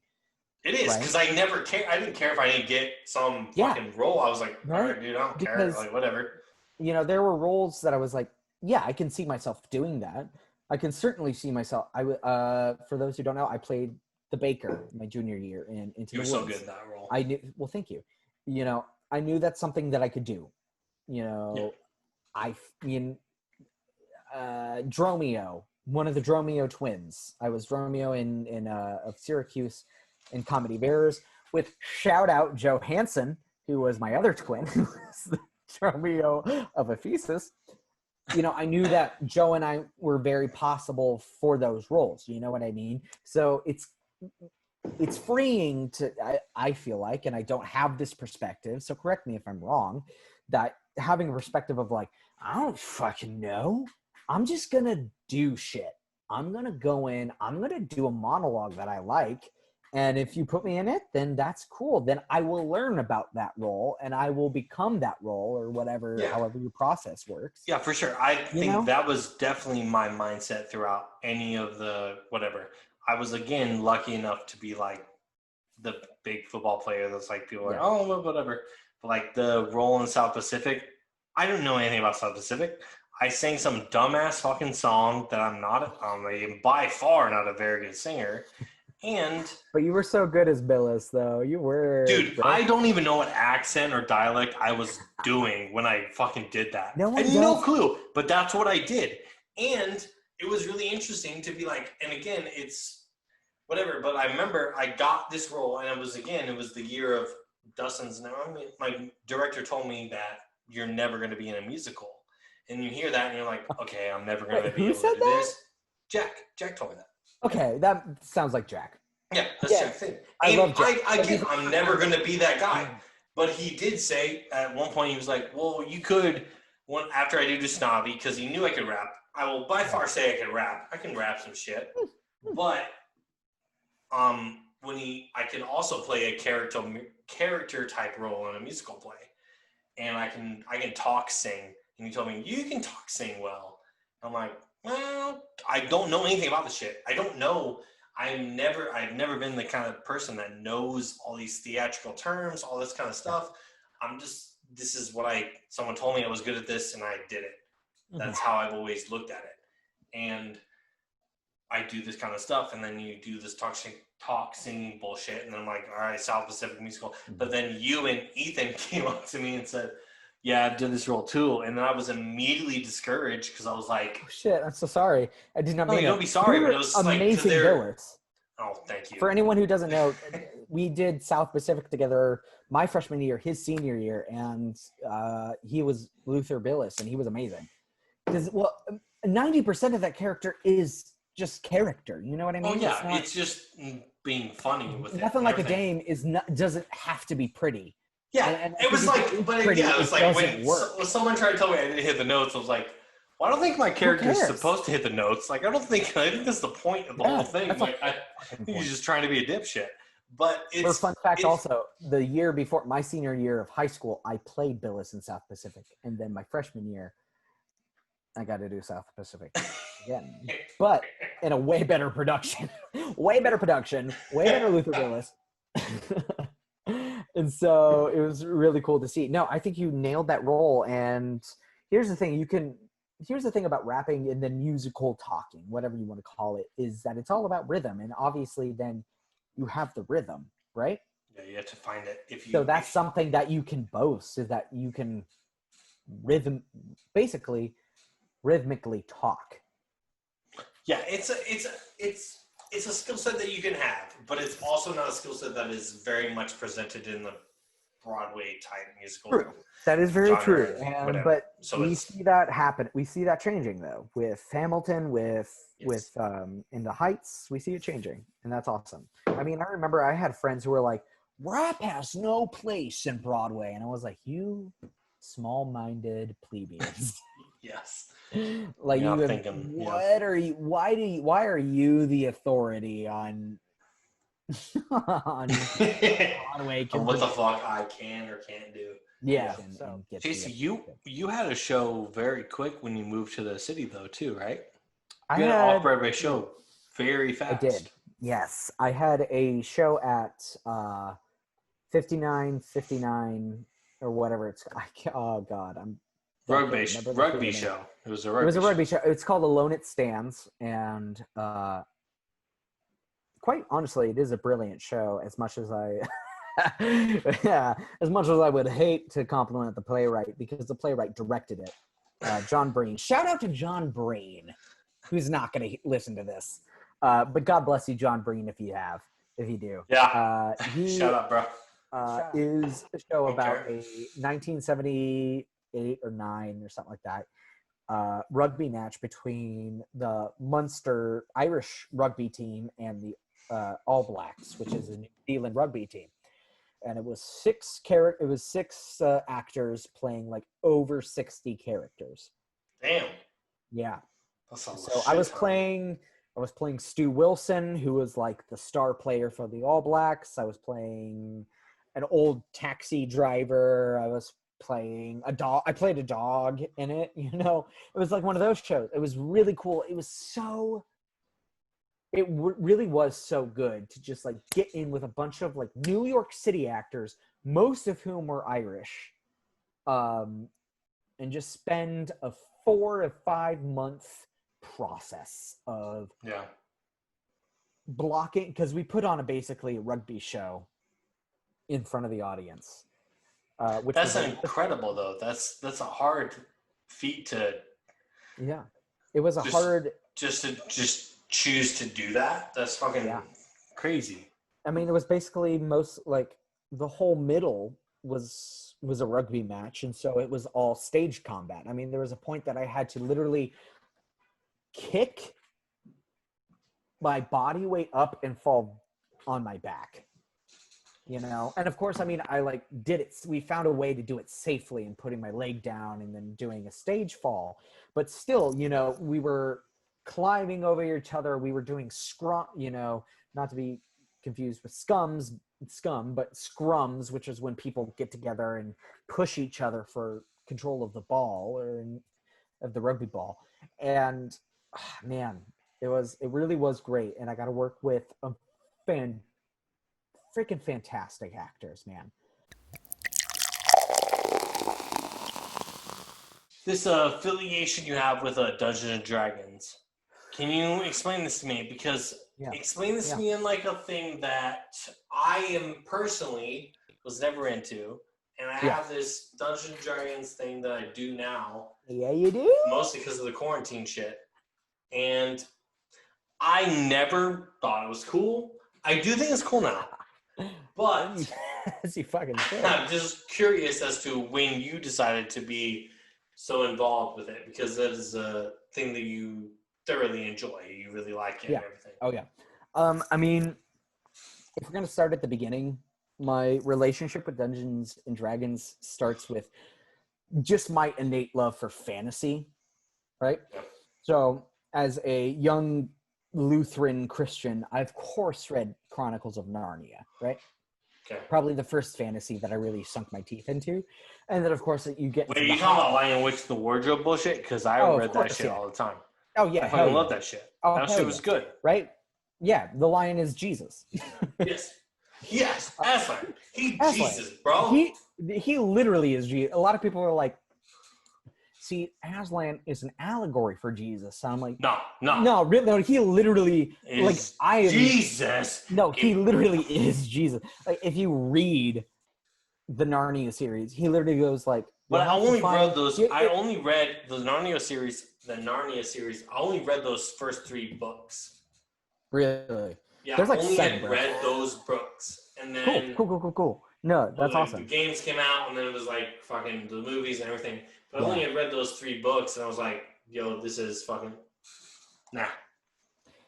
S3: It is, because I never care. I didn't care if I didn't get some fucking role. I was like, all right, dude, I don't care. Like, whatever.
S2: You know, there were roles that I was like, yeah, I can see myself doing that. I can certainly see myself. For those who don't know, I played the baker my junior year in Into the Woods.
S3: You were so good in that role.
S2: I knew. Well, thank you. You know, I knew that's something that I could do. You know, Dromio, one of the Dromio twins. I was Dromio in of Syracuse in Comedy Bears with shout out Joe Hansen, who was my other twin, who was the Dromio of Ephesus. You know, I knew that Joe and I were very possible for those roles. You know what I mean? So it's freeing to, I feel like, and I don't have this perspective, so correct me if I'm wrong, that having a perspective of like, I don't fucking know. I'm just going to do shit. I'm going to go in. I'm going to do a monologue that I like. And if you put me in it, then that's cool. Then I will learn about that role and I will become that role or whatever, however your process works.
S3: Yeah, for sure. I think that was definitely my mindset throughout any of the whatever. I was, again, lucky enough to be like the big football player that's like people are like, oh, well, whatever. But like the role in South Pacific, I don't know anything about South Pacific. I sang some dumbass fucking song that I'm by far not a very good singer.
S2: But you were so good as Billis, though. You were.
S3: Dude, I don't even know what accent or dialect I was doing when I fucking did that. I had no clue, but that's what I did. And it was really interesting to be like, and again, it's whatever, but I remember I got this role, and it was the year of Dustin's. Now, my director told me that you're never going to be in a musical. And you hear that, and you're like, okay, I'm never going to be able to do this. Jack told me that.
S2: Okay, that sounds like Jack.
S3: Yeah, that's Jack's thing. I love Jack. I'm never going to be that guy. But he did say at one point, he was like, well, you could, after I do Snavi, because he knew I could rap, I will by far say I can rap. I can rap some shit. But I can also play a character type role in a musical play. And I can talk, sing. And he told me, you can talk, sing well. I'm like, well, I don't know anything about this shit. I don't know. I've never been the kind of person that knows all these theatrical terms, all this kind of stuff. This is what someone told me I was good at this and I did it. That's how I've always looked at it. And I do this kind of stuff. And then you do this talk singing bullshit. And then I'm like, all right, South Pacific musical. But then you and Ethan came up to me and said, yeah, I did this role too. And then I was immediately discouraged because I was like,
S2: oh, shit, I'm so sorry. I did not mean
S3: don't be sorry, but it was
S2: amazing billers.
S3: Oh, thank you.
S2: For anyone who doesn't know, we did South Pacific together my freshman year, his senior year, and he was Luther Billis, and he was amazing. Because, 90% of that character is just character. You know what I mean?
S3: Oh, yeah. It's just being funny with
S2: Nothing Like a Dame doesn't have to be pretty.
S3: Yeah, and it was like, it was like when someone tried to tell me I didn't hit the notes, I was like, well, I don't think my character is supposed to hit the notes. Like, I think that's the point of the whole thing. Like, I think he's just trying to be a dipshit. But it's...
S2: For fun fact also, the year before, my senior year of high school, I played Billis in South Pacific. And then my freshman year, I got to do South Pacific again. But in a way better production. way better Luther Billis. And so it was really cool to see. No, I think you nailed that role. And here's the thing. Here's the thing about rapping and then musical talking, whatever you want to call it, is that it's all about rhythm. And obviously then you have the rhythm, right?
S3: Yeah, you have to find it.
S2: So that's something that you can boast, is that you can rhythmically talk.
S3: Yeah, it's a skill set that you can have, but it's also not a skill set that is very much presented in the Broadway type musical.
S2: True. That is very true. But we see that happen. We see that changing though with Hamilton, with In the Heights. We see it changing, and that's awesome. I mean, I remember I had friends who were like, "Rap has no place in Broadway," and I was like, "You small-minded plebeians."
S3: Yes.
S2: Like, what are you? Why are you the authority on on way.
S3: Or what the fuck I can or can't do.
S2: Yeah.
S3: Chase, you had a show very quick when you moved to the city, though, too, right?
S2: I
S3: You had
S2: had
S3: an off-Broadway show very fast.
S2: I did. Yes, I had a show at 59 or whatever it's. Oh God,
S3: Rugby show. It was a rugby
S2: show. It's called Alone It Stands, and quite honestly, it is a brilliant show. As much as I, as much as I would hate to compliment the playwright, because the playwright directed it, John Breen. Shout out to John Breen, who's not going to listen to this, but God bless you, John Breen, if you do.
S3: Yeah. Shout out, bro.
S2: Is a show about a 1978 or 9 or something like that rugby match between the Munster Irish rugby team and the All Blacks, which is a New Zealand rugby team. And it was 6 actors playing like over 60 characters.
S3: Damn.
S2: Yeah.
S3: So
S2: I was playing Stu Wilson, who was like the star player for the All Blacks. I was playing an old taxi driver. I was playing a dog. I played a dog in it. It was like one of those shows. It was really cool. It was really was so good to just like get in with a bunch of like New York City actors, most of whom were Irish, and just spend a 4 to 5 month process of blocking, because we put on basically a rugby show in front of the audience. Which
S3: that's incredible, though. That's a hard feat to.
S2: Yeah, it was hard.
S3: Just choose to do that. That's fucking crazy.
S2: I mean, it was basically the whole middle was a rugby match, and so it was all stage combat. I mean, there was a point that I had to literally kick my body weight up and fall on my back. And of course, I mean, I did it. We found a way to do it safely and putting my leg down and then doing a stage fall. But still, we were climbing over each other. We were doing scrum, not to be confused with scum, but scrums, which is when people get together and push each other for control of the ball or of the rugby ball. And man, it really was great. And I got to work with freaking fantastic actors, man.
S3: This affiliation you have with Dungeons and Dragons, can you explain this to me? Because explain this to me in like a thing that I am personally was never into, and I have this Dungeons and Dragons thing that I do now.
S2: Yeah, you do?
S3: Mostly because of the quarantine shit. And I never thought it was cool. I do think it's cool now. But
S2: as you fucking said.
S3: I'm just curious as to when you decided to be so involved with it, because that is a thing that you thoroughly enjoy. You really like it and everything.
S2: Oh, yeah. I mean, if we're going to start at the beginning, my relationship with Dungeons and Dragons starts with just my innate love for fantasy, right?
S3: Yep.
S2: So as a young Lutheran Christian, I of course read Chronicles of Narnia, right?
S3: Okay.
S2: Probably the first fantasy that I really sunk my teeth into. And then of course you get
S3: Wait, are you talking about Lion Witch the Wardrobe bullshit? Because I read that shit all the time.
S2: Oh yeah.
S3: I fucking love that shit. That shit was good.
S2: Right? Yeah, the lion is Jesus.
S3: Yes, Aslan. Jesus, bro.
S2: He literally is Jesus. A lot of people are like, see, Aslan is an allegory for Jesus. And I'm like, no, he literally
S3: is Jesus.
S2: No, he literally is Jesus. Like, if you read the Narnia series, he literally goes like,
S3: but I only read those. I only read the Narnia series. I only read those first 3 books.
S2: Really?
S3: Yeah,
S2: there's like
S3: only
S2: 7
S3: had read those books, and then
S2: cool. No, that's awesome.
S3: The games came out, and then it was like fucking the movies and everything. But I only had read those 3 books, and I was like, "Yo, this is fucking nah."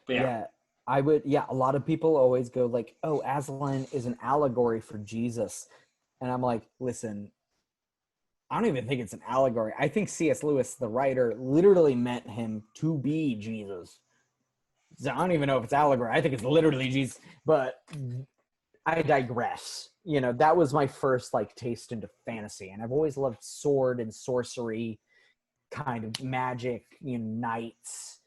S3: But
S2: I would. Yeah, a lot of people always go like, "Oh, Aslan is an allegory for Jesus," and I'm like, "Listen, I don't even think it's an allegory. I think C.S. Lewis, the writer, literally meant him to be Jesus. So I don't even know if it's allegory. I think it's literally Jesus. But I digress. You know, that was my first like taste into fantasy, and I've always loved sword and sorcery, kind of magic, you know, knights,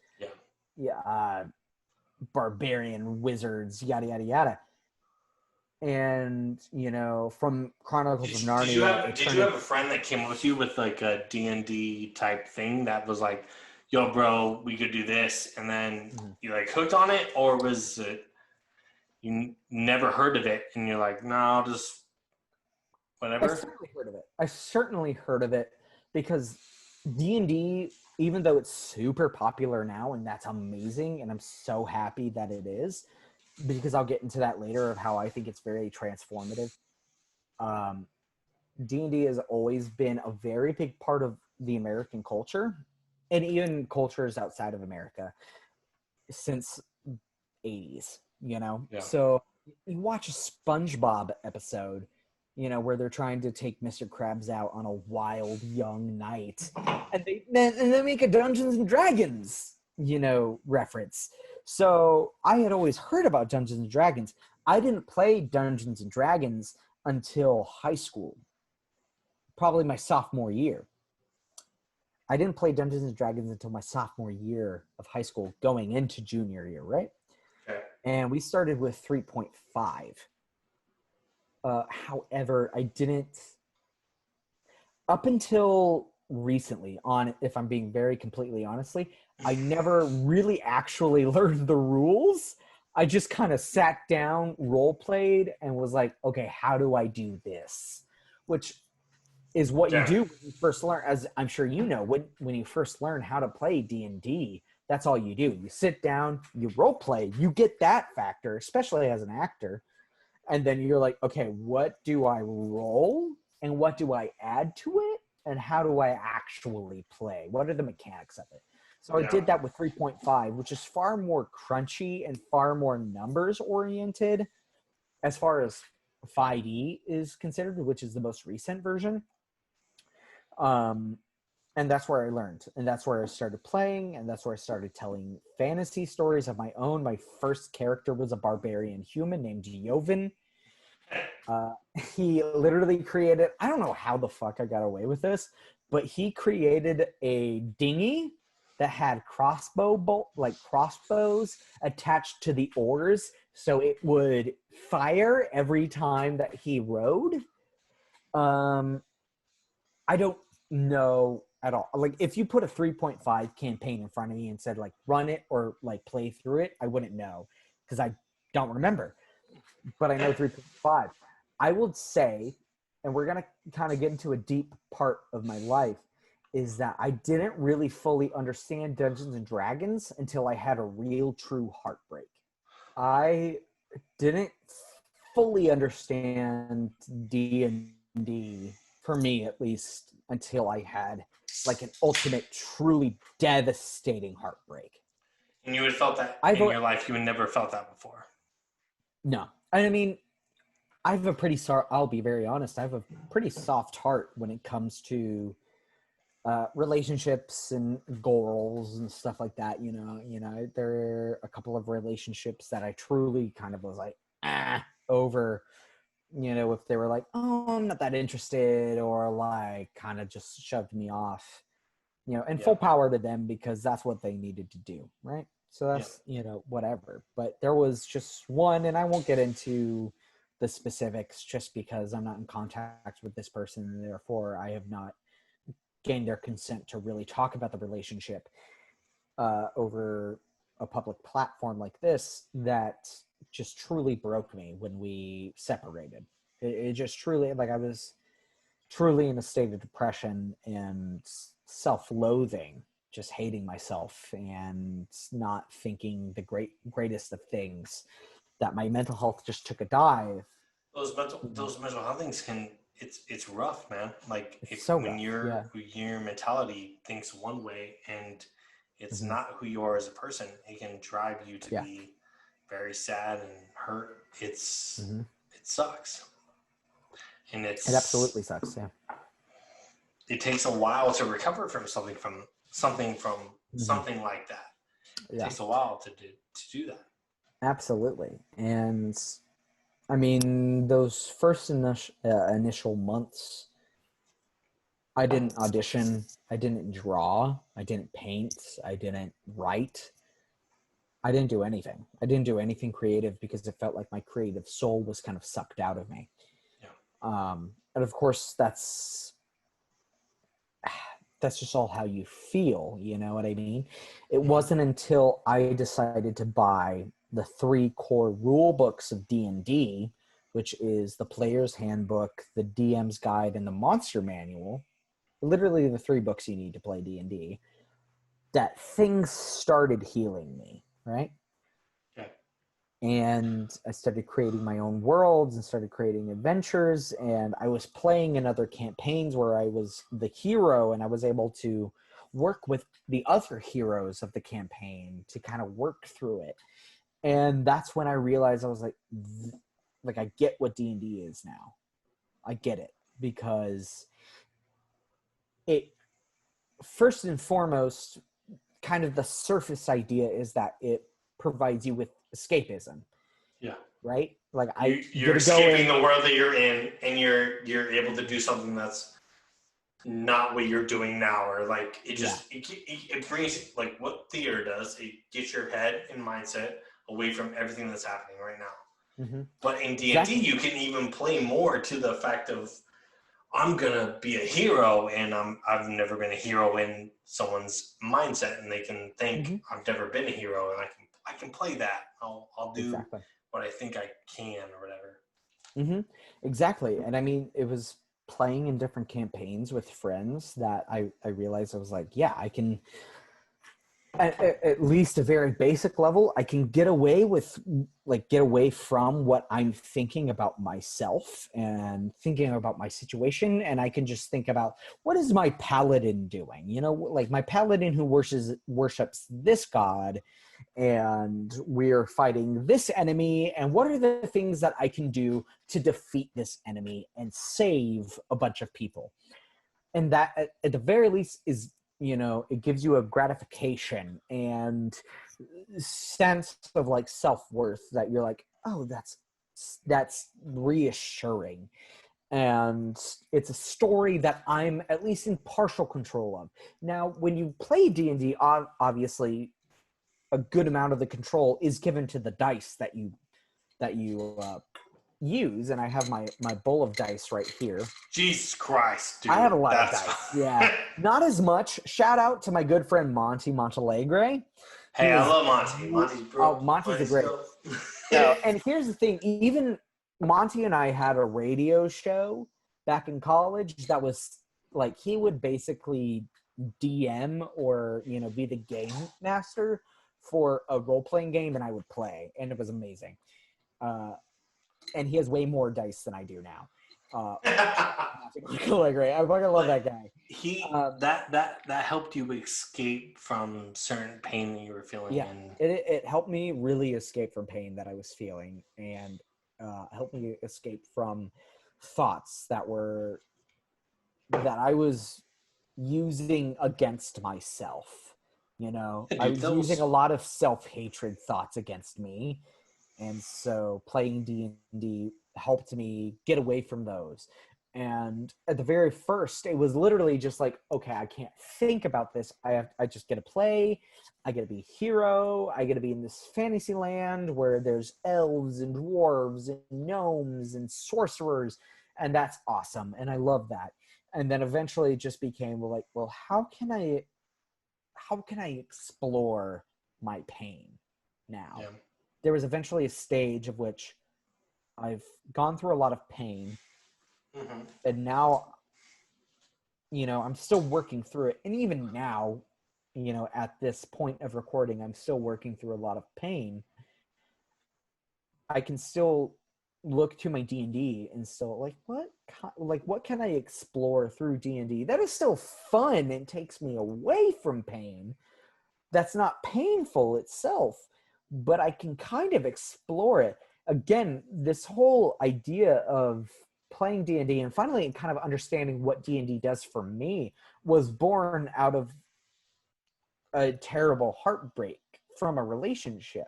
S2: barbarian wizards, yada yada yada. And you know, from Chronicles of Narnia,
S3: did you have a friend that came with you with like a D&D type thing that was like, yo bro, we could do this, and then you like hooked on it? Or was it you never heard of it and you're like, no, I'll just whatever?
S2: I certainly heard of it because D&D, even though it's super popular now, and that's amazing, and I'm so happy that it is, because I'll get into that later of how I think it's very transformative. D&D has always been a very big part of the American culture, and even cultures outside of America since 80s, you know?
S3: Yeah.
S2: So you watch a SpongeBob episode, you know, where they're trying to take Mr. Krabs out on a wild young knight, and they make a Dungeons and Dragons, you know, reference. So I had always heard about Dungeons and Dragons. I didn't play Dungeons and Dragons until high school, probably my sophomore year. I didn't play Dungeons and Dragons until my sophomore year of high school, going into junior year, right?
S3: Okay.
S2: And we started with 3.5. However, I didn't, up until recently, if I'm being very completely honestly, I never really actually learned the rules. I just kind of sat down, role played, and was like, okay, how do I do this? Which is what you do when you first learn, as I'm sure you know, when you first learn how to play D&D, that's all you do. You sit down, you role play, you get that factor, especially as an actor. And then you're like, okay, what do I roll? And what do I add to it? And how do I actually play? What are the mechanics of it? So I did that with 3.5, which is far more crunchy and far more numbers oriented as far as 5e is considered, which is the most recent version. And that's where I learned, and that's where I started playing, and that's where I started telling fantasy stories of my own. My first character was a barbarian human named Knuevan. He literally created, I don't know how the fuck I got away with this, but he created a dinghy that had crossbows attached to the oars, so it would fire every time that he rowed. I don't know at all. Like, if you put a 3.5 campaign in front of me and said like run it or like play through it, I wouldn't know because I don't remember. But I know 3.5. I would say, and we're gonna kind of get into a deep part of my life, is that I didn't really fully understand Dungeons and Dragons until I had a real true heartbreak. I didn't fully understand D&D, for me at least, until I had like an ultimate, truly devastating heartbreak.
S3: And you had felt that in your life? You had never felt that before?
S2: No. I mean, I have a pretty I'll be very honest, I have a pretty soft heart when it comes to relationships and goals and stuff like that. You know, there are a couple of relationships that I truly kind of was like, over, you know, if they were like, oh, I'm not that interested, or like kind of just shoved me off, you know, and full power to them because that's what they needed to do. Right. So that's, you know, whatever. But there was just one, and I won't get into the specifics just because I'm not in contact with this person, and therefore I have not gained their consent to really talk about the relationship over a public platform like this, that just truly broke me when we separated. It just truly, like, I was truly in a state of depression and self-loathing, just hating myself and not thinking the greatest of things, that my mental health just took a dive.
S3: Those mental health things it's rough, man. Like, when your mentality thinks one way and it's not who you are as a person, it can drive you to be very sad and hurt. It sucks. And it
S2: absolutely sucks. Yeah.
S3: It takes a while to recover from something like that. It takes a while to do that.
S2: Absolutely. And I mean, those first initial months, I didn't audition, I didn't draw, I didn't paint, I didn't write. I didn't do anything. I didn't do anything creative because it felt like my creative soul was kind of sucked out of me.
S3: Yeah.
S2: And of course, that's just all how you feel, you know what I mean? It wasn't until I decided to buy the 3 core rule books of D&D, which is the Player's Handbook, the DM's Guide, and the Monster Manual, literally the 3 books you need to play D&D, that things started healing me, right?
S3: Yeah.
S2: And I started creating my own worlds and started creating adventures, and I was playing in other campaigns where I was the hero, and I was able to work with the other heroes of the campaign to kind of work through it. And that's when I realized, I was like I get what D&D is now. I get it, because it, first and foremost, kind of the surface idea is that it provides you with escapism.
S3: Yeah.
S2: Right? Like
S3: you're escaping the world that you're in, and you're able to do something that's not what you're doing now, or like it just it brings, like what theater does, it gets your head and mindset away from everything that's happening right now. Mm-hmm. But in D&D, you can even play more to the fact of, I'm gonna be a hero, and I've never been a hero in someone's mindset, and they can think I've never been a hero, and I can play that. I'll do what I think I can, or whatever.
S2: Mm-hmm. Exactly. And I mean, it was playing in different campaigns with friends that I realized, I was like, yeah, I can, at least a very basic level, I can get away from what I'm thinking about myself and thinking about my situation. And I can just think about, what is my paladin doing? You know, like my paladin who worships this god, and we're fighting this enemy, and what are the things that I can do to defeat this enemy and save a bunch of people? And that, at the very least, is, you know, it gives you a gratification and sense of like self-worth, that you're like, oh, that's reassuring. And it's a story that I'm at least in partial control of. Now, when you play D&D, obviously a good amount of the control is given to the dice that you use, and I have my bowl of dice right here.
S3: Jesus Christ, dude.
S2: I have a lot of dice. Yeah. Not as much. Shout out to my good friend Monty Montalegre.
S3: Hey, I love Monty. Monty's bro.
S2: Oh, Monty's a great. And here's the thing, even Monty and I had a radio show back in college that was like, he would basically DM, or, you know, be the game master for a role-playing game, and I would play, and it was amazing. And he has way more dice than I do now. I fucking love that guy.
S3: He that helped you escape from certain pain that you were feeling.
S2: Yeah, it helped me really escape from pain that I was feeling, and helped me escape from thoughts that I was using against myself. You know, I was using a lot of self-hatred thoughts against me. And so playing D&D helped me get away from those. And at the very first, it was literally just like, okay, I can't think about this. I just get to play. I get to be a hero. I get to be in this fantasy land where there's elves and dwarves and gnomes and sorcerers. And that's awesome. And I love that. And then eventually it just became like, well, how can I explore my pain now? Yeah. There was eventually a stage of which I've gone through a lot of pain, and now, you know, I'm still working through it. And even now, you know, at this point of recording, I'm still working through a lot of pain. I can still look to my D&D and still what can I explore through D&D that is still fun and takes me away from pain, that's not painful itself, but I can kind of explore it. Again, this whole idea of playing D&D and finally kind of understanding what D&D does for me was born out of a terrible heartbreak from a relationship.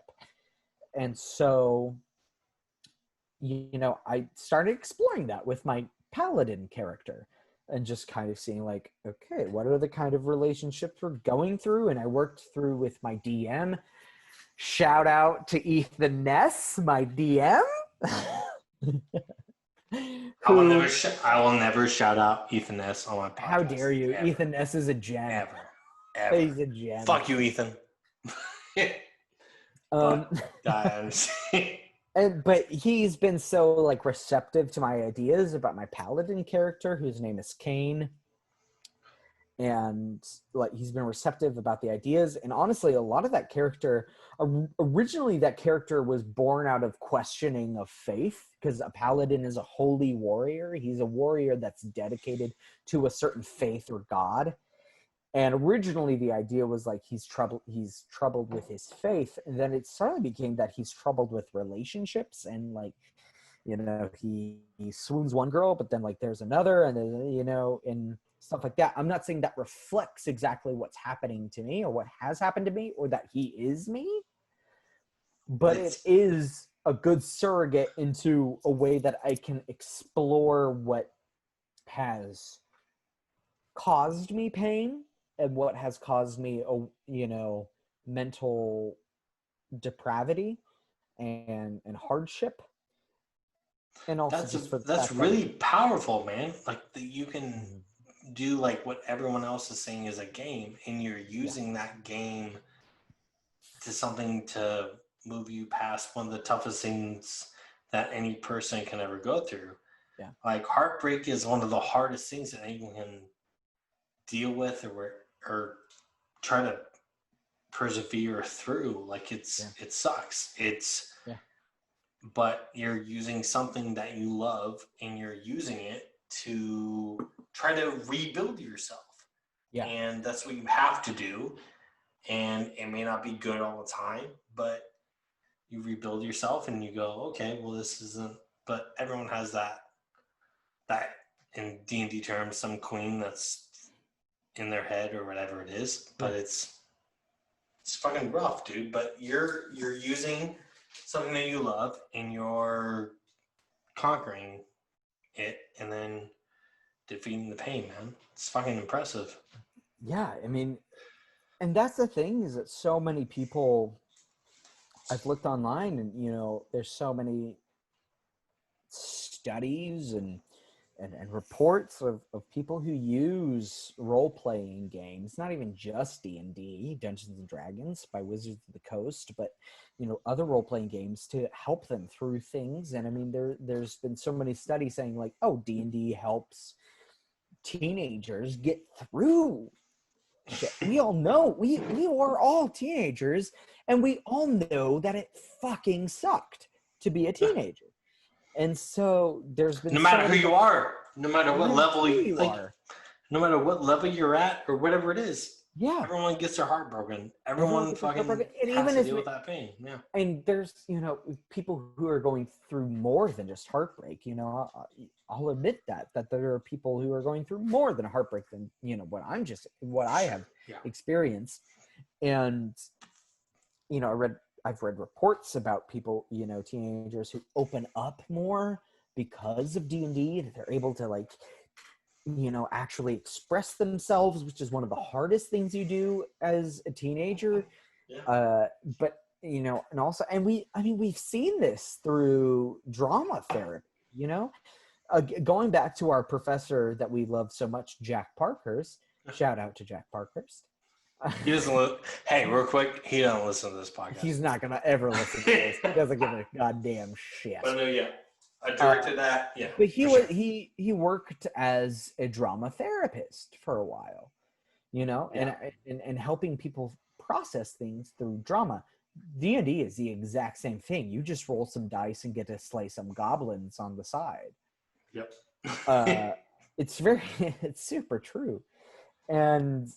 S2: And so, I started exploring that with my paladin character and just kind of seeing like, okay, what are the kind of relationships we're going through? And I worked through with my DM. Shout out to Ethan Ness, my DM.
S3: I will never shout out Ethan Ness on my podcast.
S2: How dare you?
S3: Ever.
S2: Ethan Ness is a gem.
S3: Ever.
S2: He's a gem.
S3: Fuck you, Ethan.
S2: But he's been so like receptive to my ideas about my paladin character, whose name is Kane. And like he's been receptive about the ideas. And honestly, a lot of that character, originally that character was born out of questioning of faith, because a paladin is a holy warrior. He's a warrior that's dedicated to a certain faith or god. And originally the idea was like he's troubled with his faith. And then it suddenly became that he's troubled with relationships, and like, he swoons one girl, but then like there's another, and then, and stuff like that. I'm not saying that reflects exactly what's happening to me or what has happened to me or that he is me, but it is a good surrogate into a way that I can explore what has caused me pain and what has caused me, mental depravity and hardship. And also
S3: that's really powerful, man. Like that you can do like what everyone else is saying is a game, and you're using that game to something to move you past one of the toughest things that any person can ever go through.
S2: Yeah.
S3: Like heartbreak is one of the hardest things that anyone can deal with or try to persevere through. Like it sucks. But you're using something that you love, and you're using it to try to rebuild yourself.
S2: Yeah.
S3: And that's what you have to do. And it may not be good all the time, but you rebuild yourself and you go, okay, well, this isn't, but everyone has that in D&D terms, some queen that's in their head or whatever it is, but it's fucking rough, dude. But you're using something that you love, and you're conquering it and then defeating the pain, man. It's fucking impressive.
S2: Yeah, I mean, and that's the thing, is that so many people, I've looked online and, there's so many studies and reports of people who use role-playing games, not even just D&D, Dungeons and Dragons by Wizards of the Coast, but, other role-playing games to help them through things. And I mean, there's been so many studies saying like, oh, D&D helps teenagers get through shit. We all know, we were all teenagers, and we all know that it fucking sucked to be a teenager. And so there's been
S3: no matter who you are, no matter what level you are, no matter what level you're at or whatever it is.
S2: Yeah.
S3: Everyone gets their heart broken. Everyone fucking has to deal with that pain. Yeah.
S2: And there's, people who are going through more than just heartbreak. I'll admit that there are people who are going through more than heartbreak than, what I have experienced. And, I've read reports about people, teenagers who open up more because of D&D, that they're able to like, actually express themselves, which is one of the hardest things you do as a teenager. Yeah. But, and also, and we've seen this through drama therapy, going back to our professor that we love so much, Jack Parkhurst. Shout out to Jack Parkhurst.
S3: He doesn't hey, real quick, he doesn't listen to this podcast.
S2: He's not going to ever listen to this. He doesn't give a goddamn shit.
S3: But no, yeah. I directed that. Yeah.
S2: But he worked as a drama therapist for a while, and helping people process things through drama. D&D is the exact same thing. You just roll some dice and get to slay some goblins on the side.
S3: Yep.
S2: It's super true. And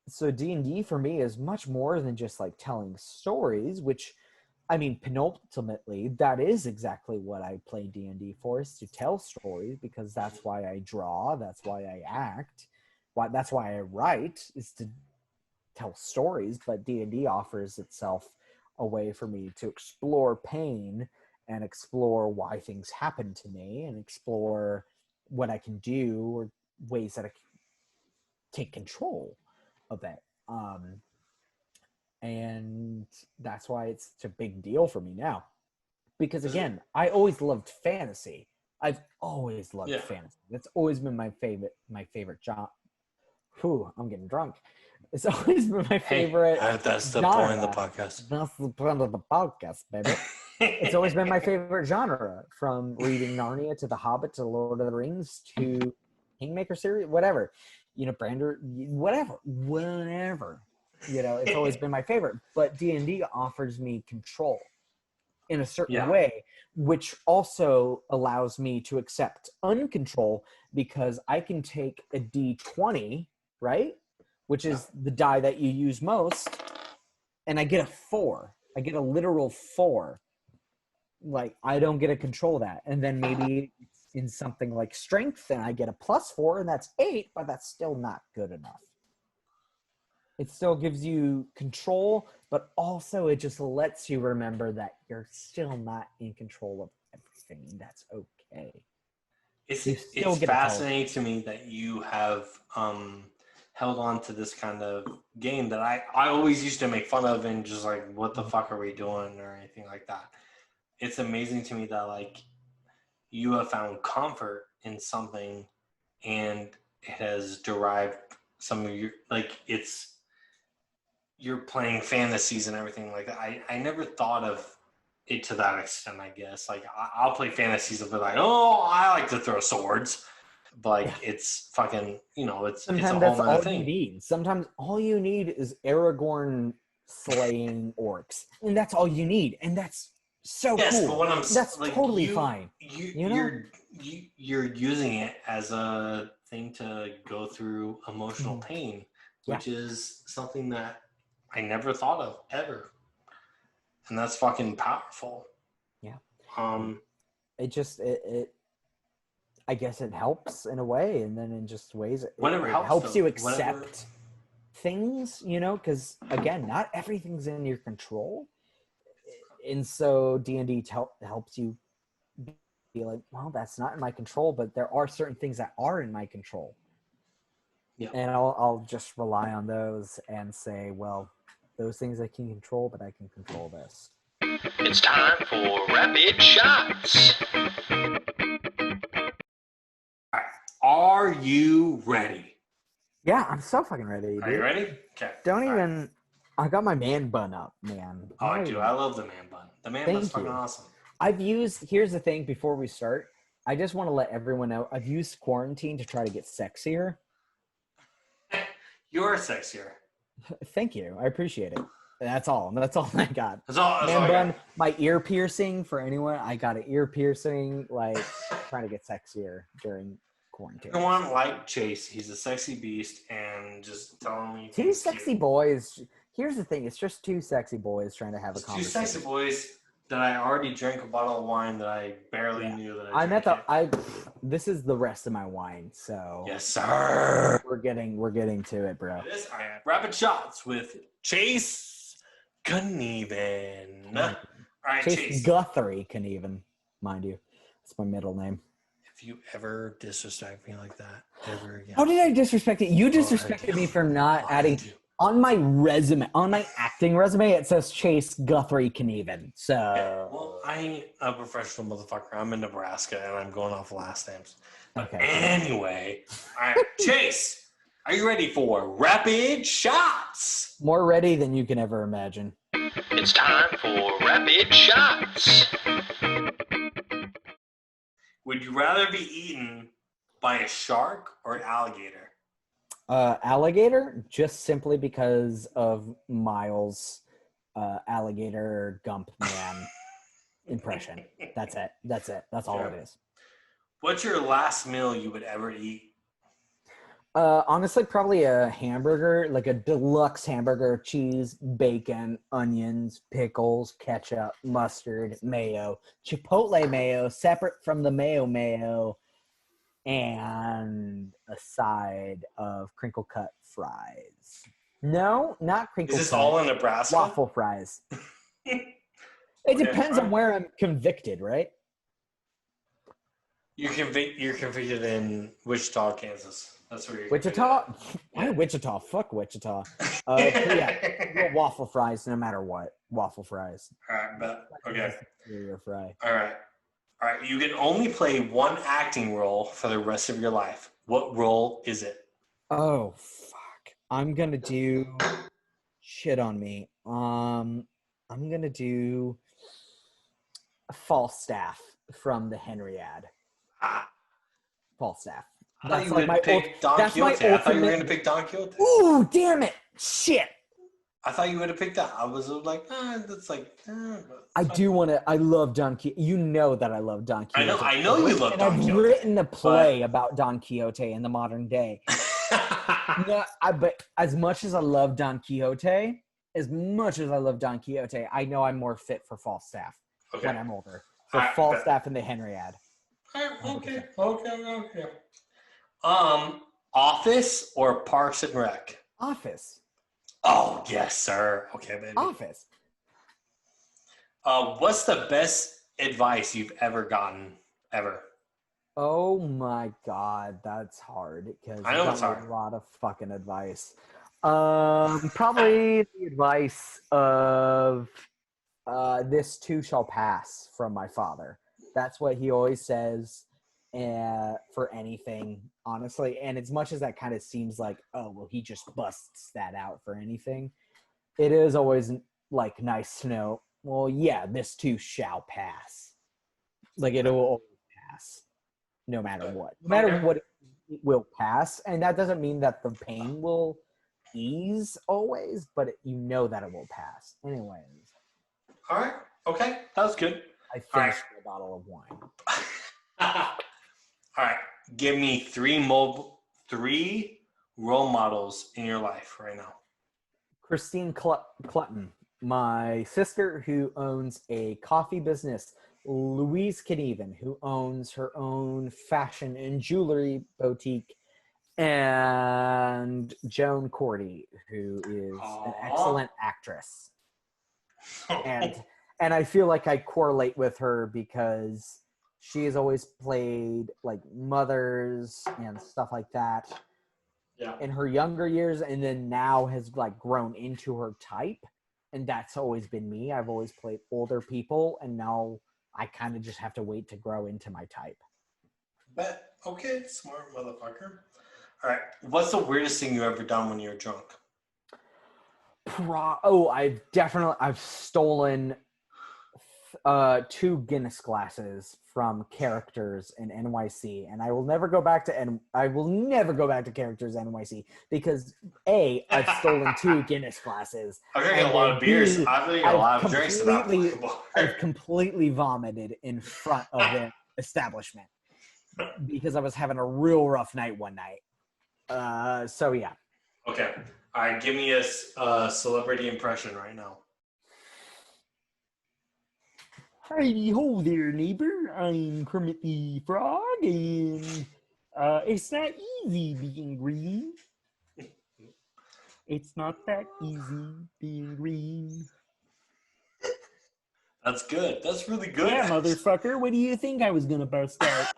S2: so D&D for me is much more than just like telling stories, which, I mean, penultimately, that is exactly what I play D&D for, is to tell stories, because that's why I draw, that's why I act, that's why I write, is to tell stories. But D&D offers itself a way for me to explore pain and explore why things happen to me and explore what I can do or ways that I can take control of it. And that's why it's such a big deal for me now. Because again, I always loved fantasy. I've always loved fantasy. That's always been my favorite genre. Whew, I'm getting drunk. It's always been my favorite.
S3: That's the
S2: genre.
S3: point of the podcast.
S2: That's the point of the podcast, baby. It's always been my favorite genre, from reading Narnia to The Hobbit to Lord of the Rings to Kingmaker series, whatever. You know, Brander, whatever. You know, it's always been my favorite. But D&D offers me control in a certain way, which also allows me to accept uncontrol, because I can take a D20, right? Which is the die that you use most, and I get a 4. I get a literal 4. Like, I don't get to control that. And then maybe in something like strength, and I get a +4, and that's 8, but that's still not good enough. It still gives you control, but also it just lets you remember that you're still not in control of everything. That's okay.
S3: It's fascinating to me that you have held on to this kind of game that I always used to make fun of and just like, what the fuck are we doing, or anything like that. It's amazing to me that like you have found comfort in something, and it has derived some of your, like, you're playing fantasies and everything like that. I never thought of it to that extent, I guess. Like, I'll play fantasies of it like, oh, I like to throw swords. But like, it's fucking, you know, it's a whole
S2: that's
S3: other
S2: all
S3: thing.
S2: you need. Sometimes all you need is Aragorn slaying orcs. And that's all you need. And that's so cool.
S3: But when
S2: that's
S3: like,
S2: totally fine.
S3: You're using it as a thing to go through emotional pain, which is something that I never thought of ever. And that's fucking powerful.
S2: Yeah.
S3: It
S2: just I guess it helps in a way, and then in just ways it helps
S3: though.
S2: you accept things, you know, because again, not everything's in your control. And so D&D helps you be like, well, that's not in my control, but there are certain things that are in my control. Yeah. And I'll just rely on those and say, well, those things I can control, but I can control this.
S1: It's time for Rapid Shots.
S3: Are you ready?
S2: Yeah, I'm so fucking ready, dude.
S3: Are you ready? Okay.
S2: I got my man bun up, man.
S3: Oh, I do. I love the man bun. The man bun's fucking awesome.
S2: Here's the thing before we start. I just want to let everyone know I've used quarantine to try to get sexier.
S3: You're sexier.
S2: Thank you. I appreciate it. That's all I got.
S3: That's all
S2: my ear piercing, for anyone. I got an ear piercing, like trying to get sexier during quarantine.
S3: Everyone like Chase. He's a sexy beast, and just telling me
S2: two sexy boys. Here's the thing. It's just two sexy boys trying to have a conversation.
S3: Two sexy boys that I already drank a bottle of wine that I barely knew that I drank.
S2: This is the rest of my wine, so
S3: yes, sir.
S2: We're getting to it, bro.
S3: This Rapid Shots with Chase Knuevan. All right,
S2: Chase Guthrie Knuevan, mind you. That's my middle name.
S3: If you ever disrespect me like that ever again.
S2: How did I disrespect it? You disrespected me for not adding. On my resume, on my acting resume, it says Chase Guthrie Knuevan. So,
S3: well, I ain't a professional motherfucker. I'm in Nebraska, and I'm going off last names.
S2: Okay.
S3: Anyway, all right, Chase, are you ready for Rapid Shots?
S2: More ready than you can ever imagine.
S1: It's time for Rapid Shots.
S3: Would you rather be eaten by a shark or an alligator?
S2: Alligator, just simply because of Miles' alligator gump man impression. That's it. That's all it is.
S3: What's your last meal you would ever eat?
S2: Honestly, probably a hamburger, like a deluxe hamburger, cheese, bacon, onions, pickles, ketchup, mustard, mayo, chipotle mayo, separate from the mayo, and a side of crinkle cut fries. No, not crinkle cut.
S3: Is this all in Nebraska?
S2: Waffle fries. It depends on where I'm convicted, right?
S3: You're convicted in Wichita, Kansas. That's where you're
S2: Wichita?
S3: Yeah.
S2: Wichita. Fuck Wichita. Yeah, waffle fries, no matter what. Waffle fries.
S3: All right, but okay.
S2: Superior fry.
S3: All right. You can only play one acting role for the rest of your life. What role is it?
S2: Oh fuck! I'm gonna do shit on me. I'm gonna do Falstaff from the Henriade. Falstaff.
S3: I thought you would pick Don Quixote. I thought you were going to pick Don Quixote.
S2: Ooh, damn it. Shit.
S3: I thought you would have picked that. I was like, that's like...
S2: I do want to... I love Don Quixote. You know that I love Don Quixote.
S3: I know you love Don Quixote.
S2: I've written a play about Don Quixote in the modern day. But as much as I love Don Quixote, I know I'm more fit for Falstaff when I'm older. So Falstaff and the Henriade.
S3: Okay. Office or Parks and Rec?
S2: Office.
S3: Oh, yes, sir. Okay, baby.
S2: Office.
S3: What's the best advice you've ever gotten, ever?
S2: Oh my God, that's hard because
S3: I know it's hard.
S2: A lot of fucking advice. Probably the advice of this too shall pass from my father. That's what he always says for anything, honestly. And as much as that kind of seems like, oh, well, he just busts that out for anything, it is always like nice to know, well, yeah, this too shall pass. Like it will always pass, no matter what. No matter what, it will pass. And that doesn't mean that the pain will ease always, but you know that it will pass. Anyways.
S3: All right. Okay. That was good.
S2: I finished a bottle of wine.
S3: All right. Give me three role models in your life right now.
S2: Christine Clutton, my sister who owns a coffee business. Louise Knuevan, who owns her own fashion and jewelry boutique. And Joan Cordy, who is an excellent actress. And I feel like I correlate with her because she has always played like mothers and stuff like that in her younger years, and then now has like grown into her type. And that's always been me. I've always played older people, and now I kind of just have to wait to grow into my type.
S3: But okay, smart motherfucker. All right, what's the weirdest thing you ever done when you're drunk?
S2: I've stolen 2 Guinness glasses from characters in NYC, and I will never go back to characters NYC because I've stolen 2 Guinness glasses.
S3: I'm drinking a lot of beers. I'm drinking a lot of drinks at that bar.
S2: I've completely vomited in front of the establishment because I was having a real rough night one night. So yeah.
S3: Okay. All right. Give me a celebrity impression right now.
S2: Hey ho there, neighbor. I'm Kermit the Frog, and it's not easy being green. It's not that easy being green.
S3: That's good. That's really good.
S2: Yeah, motherfucker. What do you think I was gonna bust out?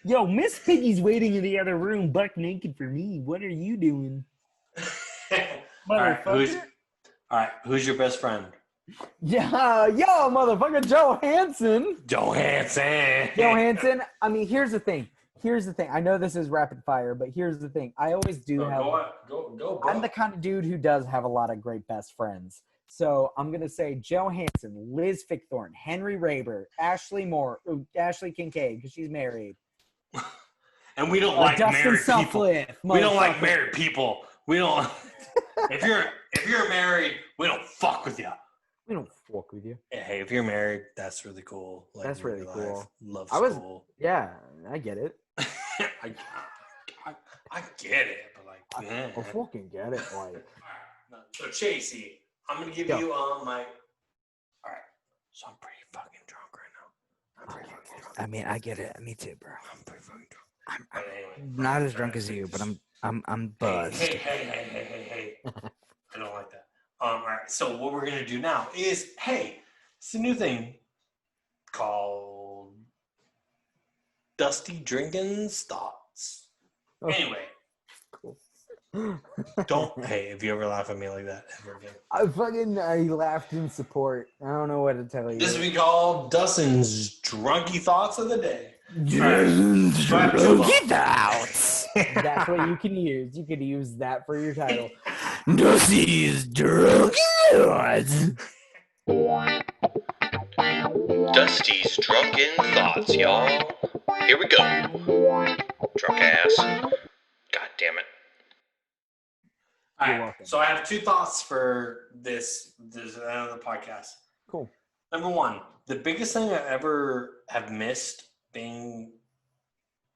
S2: Yo, Miss Piggy's waiting in the other room, buck naked for me. What are you doing? Motherfucker.
S3: All right, who's your best friend?
S2: Yeah, yo, motherfucker, Joe Hansen.
S3: Johansson.
S2: I mean, here's the thing. I know this is rapid fire, but here's the thing. I always do have.
S3: Go, bro.
S2: I'm the kind of dude who does have a lot of great best friends. So I'm gonna say Joe Hansen, Liz Fickthorne, Henry Raber, Ashley Kincaid because she's married.
S3: And we don't like married people. We don't like married people. We don't. If you're married, we don't fuck with you.
S2: We don't fuck with you.
S3: Hey, if you're married, that's really cool. Like,
S2: that's really cool.
S3: Love school.
S2: Yeah, I get it.
S3: I get it, but like,
S2: I fucking get it. Like,
S3: so Chasey, I'm gonna give you my. All right. So I'm pretty fucking drunk right now.
S2: I mean, I get it. Me too, bro.
S3: I'm pretty fucking drunk.
S2: I'm not as drunk as you, but I'm buzzed.
S3: Hey. I don't like that. All right. So what we're gonna do now is, hey, it's a new thing called Dusty Drinkin's Thoughts.
S2: Oh.
S3: Anyway,
S2: Cool.
S3: don't. Hey, if you ever laugh at me like that ever again,
S2: I laughed in support. I don't know what to tell you.
S3: this will be called Dustin's Drunky Thoughts of the Day.
S2: Drunky Thoughts. That's what you can use. You can use that for your title. Dusty's Drunky Thoughts.
S1: Dusty's Drunken Thoughts, y'all. Here we go. Drunk ass. God damn it.
S3: All
S2: You're
S3: right.
S2: welcome.
S3: So I have two thoughts for this the podcast.
S2: Cool.
S3: Number one, the biggest thing I ever have missed being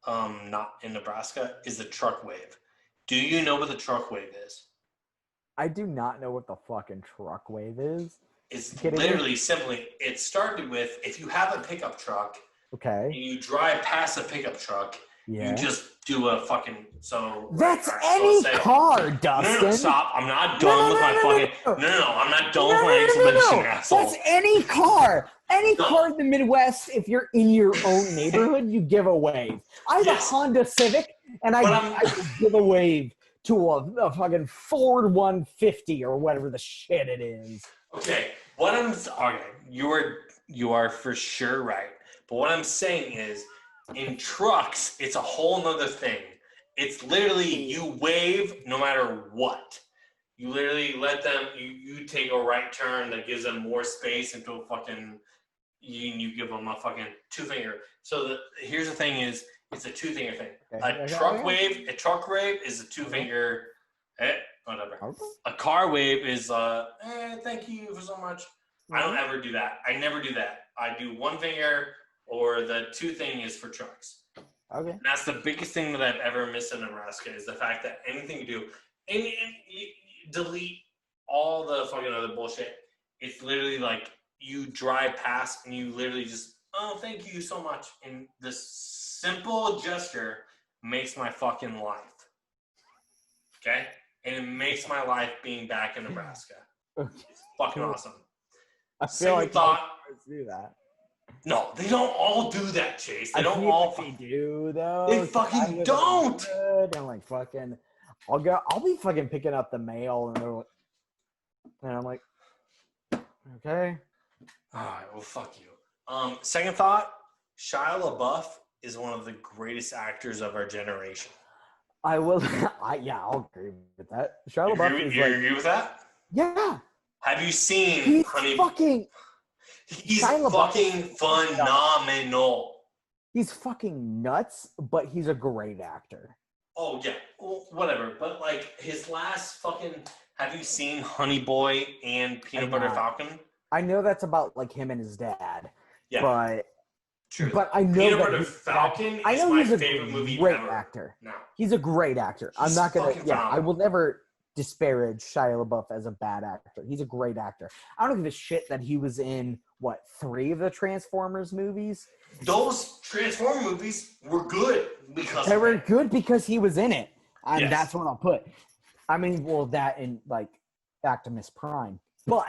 S3: not in Nebraska is the truck wave. Do you know what the truck wave is?
S2: I do not know what the fucking truck wave is.
S3: It's literally simply, it started with, if you have a pickup truck
S2: Okay.
S3: and you drive past a pickup truck,
S2: Yeah.
S3: you just do a fucking,
S2: That's
S3: right,
S2: any
S3: so
S2: car, Dustin.
S3: No, stop. I'm not done with my fucking, no, I'm not done with my explanation, asshole.
S2: That's any car. Any car in the Midwest, if you're in your own neighborhood, you give a wave. I have a Honda Civic, and I give a wave to a fucking Ford 150 or whatever the shit it is.
S3: Okay, you are for sure right. But what I'm saying is, in trucks, it's a whole nother thing. It's literally you wave no matter what. You literally let them. You take a right turn that gives them more space into a fucking. You give them a fucking two finger. So here's the thing: is it's a two finger thing. A truck wave is a two finger. Whatever. A car wave is thank you for so much. I don't ever do that. I never do that. I do one finger, or the two thing is for trucks.
S2: Okay.
S3: And that's the biggest thing that I've ever missed in Nebraska is the fact that anything you do, and you delete all the fucking other bullshit. It's literally like you drive past and you literally just, oh, thank you so much. And this simple gesture makes my fucking life. Okay? And it makes my life being back in Nebraska. It's fucking awesome.
S2: I feel like do that.
S3: No, they don't all do that, Chase. They don't
S2: all. They do though.
S3: They fucking don't.
S2: And like fucking, I'll be fucking picking up the mail, and they're like, and I'm like, okay.
S3: All right, well, fuck you. Second thought: Shia LaBeouf is one of the greatest actors of our generation.
S2: I'll agree with that. Shia LaBeouf
S3: you agree with that?
S2: Yeah.
S3: Have you seen
S2: He's
S3: Honey? He's fucking phenomenal.
S2: He's fucking nuts, but he's a great actor.
S3: Oh yeah, well, whatever. But like his last fucking. Have you seen Honey Boy and Peanut Butter Falcon?
S2: I know that's about like him and his dad.
S3: Yeah.
S2: But
S3: true.
S2: But I know
S3: Peanut
S2: that
S3: Butter Falcon is my favorite movie
S2: great
S3: ever.
S2: Actor.
S3: No.
S2: He's a great actor. I'm not gonna. Yeah,
S3: phenomenal.
S2: I will never disparage Shia LaBeouf as a bad actor. He's a great actor. I don't give a shit that he was in 3 of the Transformers movies.
S3: Those Transformers movies were good because
S2: they were good because he was in it. And
S3: yes.
S2: That's what I'll put. I mean, well, that and like Optimus Prime. But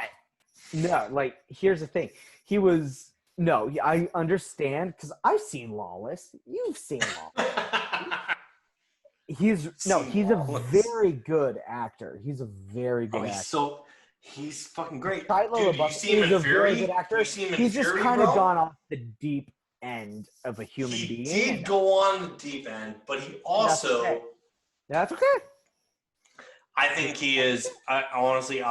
S2: no, like here's the thing. I understand because I've seen Lawless. You've seen Lawless. He's a very good actor. He's a very good actor.
S3: He's fucking great.
S2: Dude, you see him in Fury? Very good actor. He's just kind of gone off the deep end of a human being.
S3: He did go on the deep end, but he also...
S2: That's okay.
S3: I think he is... I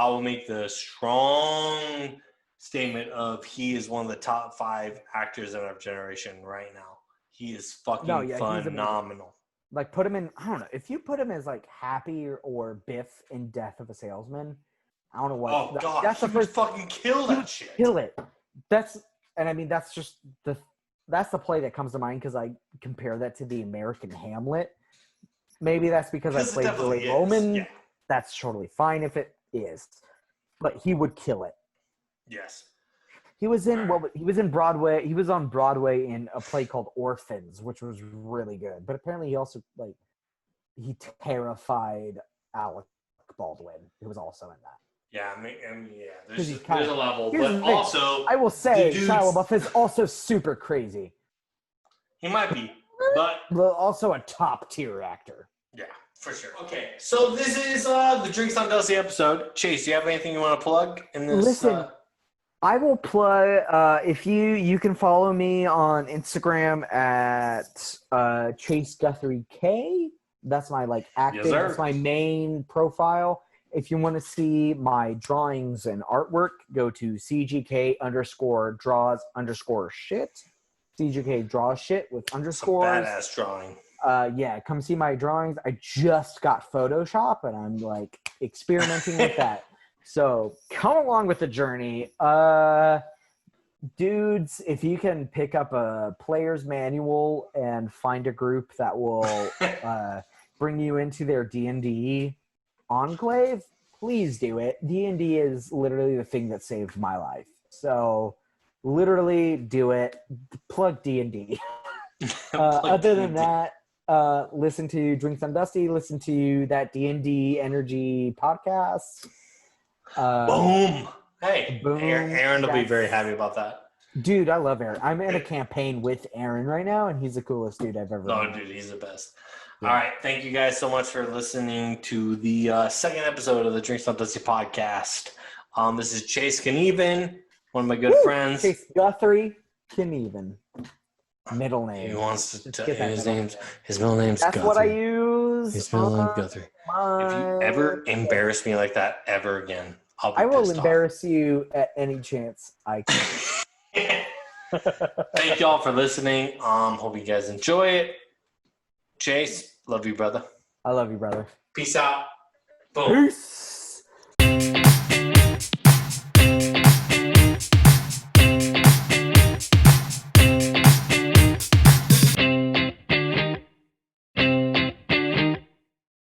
S3: will make the strong statement of he is one of the top 5 actors in our generation right now. He is fucking phenomenal.
S2: Like, put him in... I don't know. If you put him as, like, Happy or Biff in Death of a Salesman... I don't know what.
S3: Oh God! That's the first fucking kill that shit.
S2: Kill it. That's just that's the play that comes to mind because I compare that to the American Hamlet. Maybe that's because I played Billy Roman. Yeah. That's totally fine if it is, but he would kill it.
S3: Yes.
S2: He was in he was in Broadway. He was on Broadway in a play called Orphans, which was really good. But apparently, he also he terrified Alec Baldwin, who was also in that.
S3: Yeah, I mean, yeah.
S2: 'Cause he's
S3: There's a level,
S2: here's the
S3: but
S2: thing.
S3: also
S2: I will say
S3: the dudes-
S2: Shia LaBeouf is also super crazy,
S3: he might be, but
S2: but also a top tier actor.
S3: yeah, for sure. Okay, so this is the Drinks on Dusty episode. Chase, do you have anything you want to plug in this?
S2: Listen, I will play. If you can follow me on Instagram at Chase Guthrie K. That's my acting.
S3: Yes, sir.
S2: That's my main profile. If you want to see my drawings and artwork, go to CGK_draws_shit. CGK draws shit with underscores.
S3: Badass drawing.
S2: Yeah, come see my drawings. I just got Photoshop and I'm experimenting with that. So come along with the journey. Dudes, if you can pick up a player's manual and find a group that will bring you into their D&D enclave, please do it. D&D is literally the thing that saved my life. So literally do it. Plug D&D. Other than that, listen to Drinks on Dusty, listen to that D&D Energy podcast.
S3: Boom. Hey,
S2: boom.
S3: Aaron will be very happy about that.
S2: Dude, I love Aaron. I'm in a campaign with Aaron right now, and he's the coolest dude I've ever met.
S3: Oh, dude, he's the best. Yeah. All right. Thank you guys so much for listening to the second episode of the Drinks on Dusty podcast. This is Chase Knuevan, one of my good friends.
S2: Chase Guthrie Knuevan. Middle name.
S3: He wants to tell his middle name's
S2: That's
S3: Guthrie.
S2: what I use.
S3: His middle name's Guthrie. If you ever embarrass me like that ever again, I will
S2: embarrass you at any chance I can.
S3: Thank y'all for listening. Hope you guys enjoy it. Chase, love you, brother.
S2: I love you, brother.
S3: Peace out. Boom.
S2: Peace.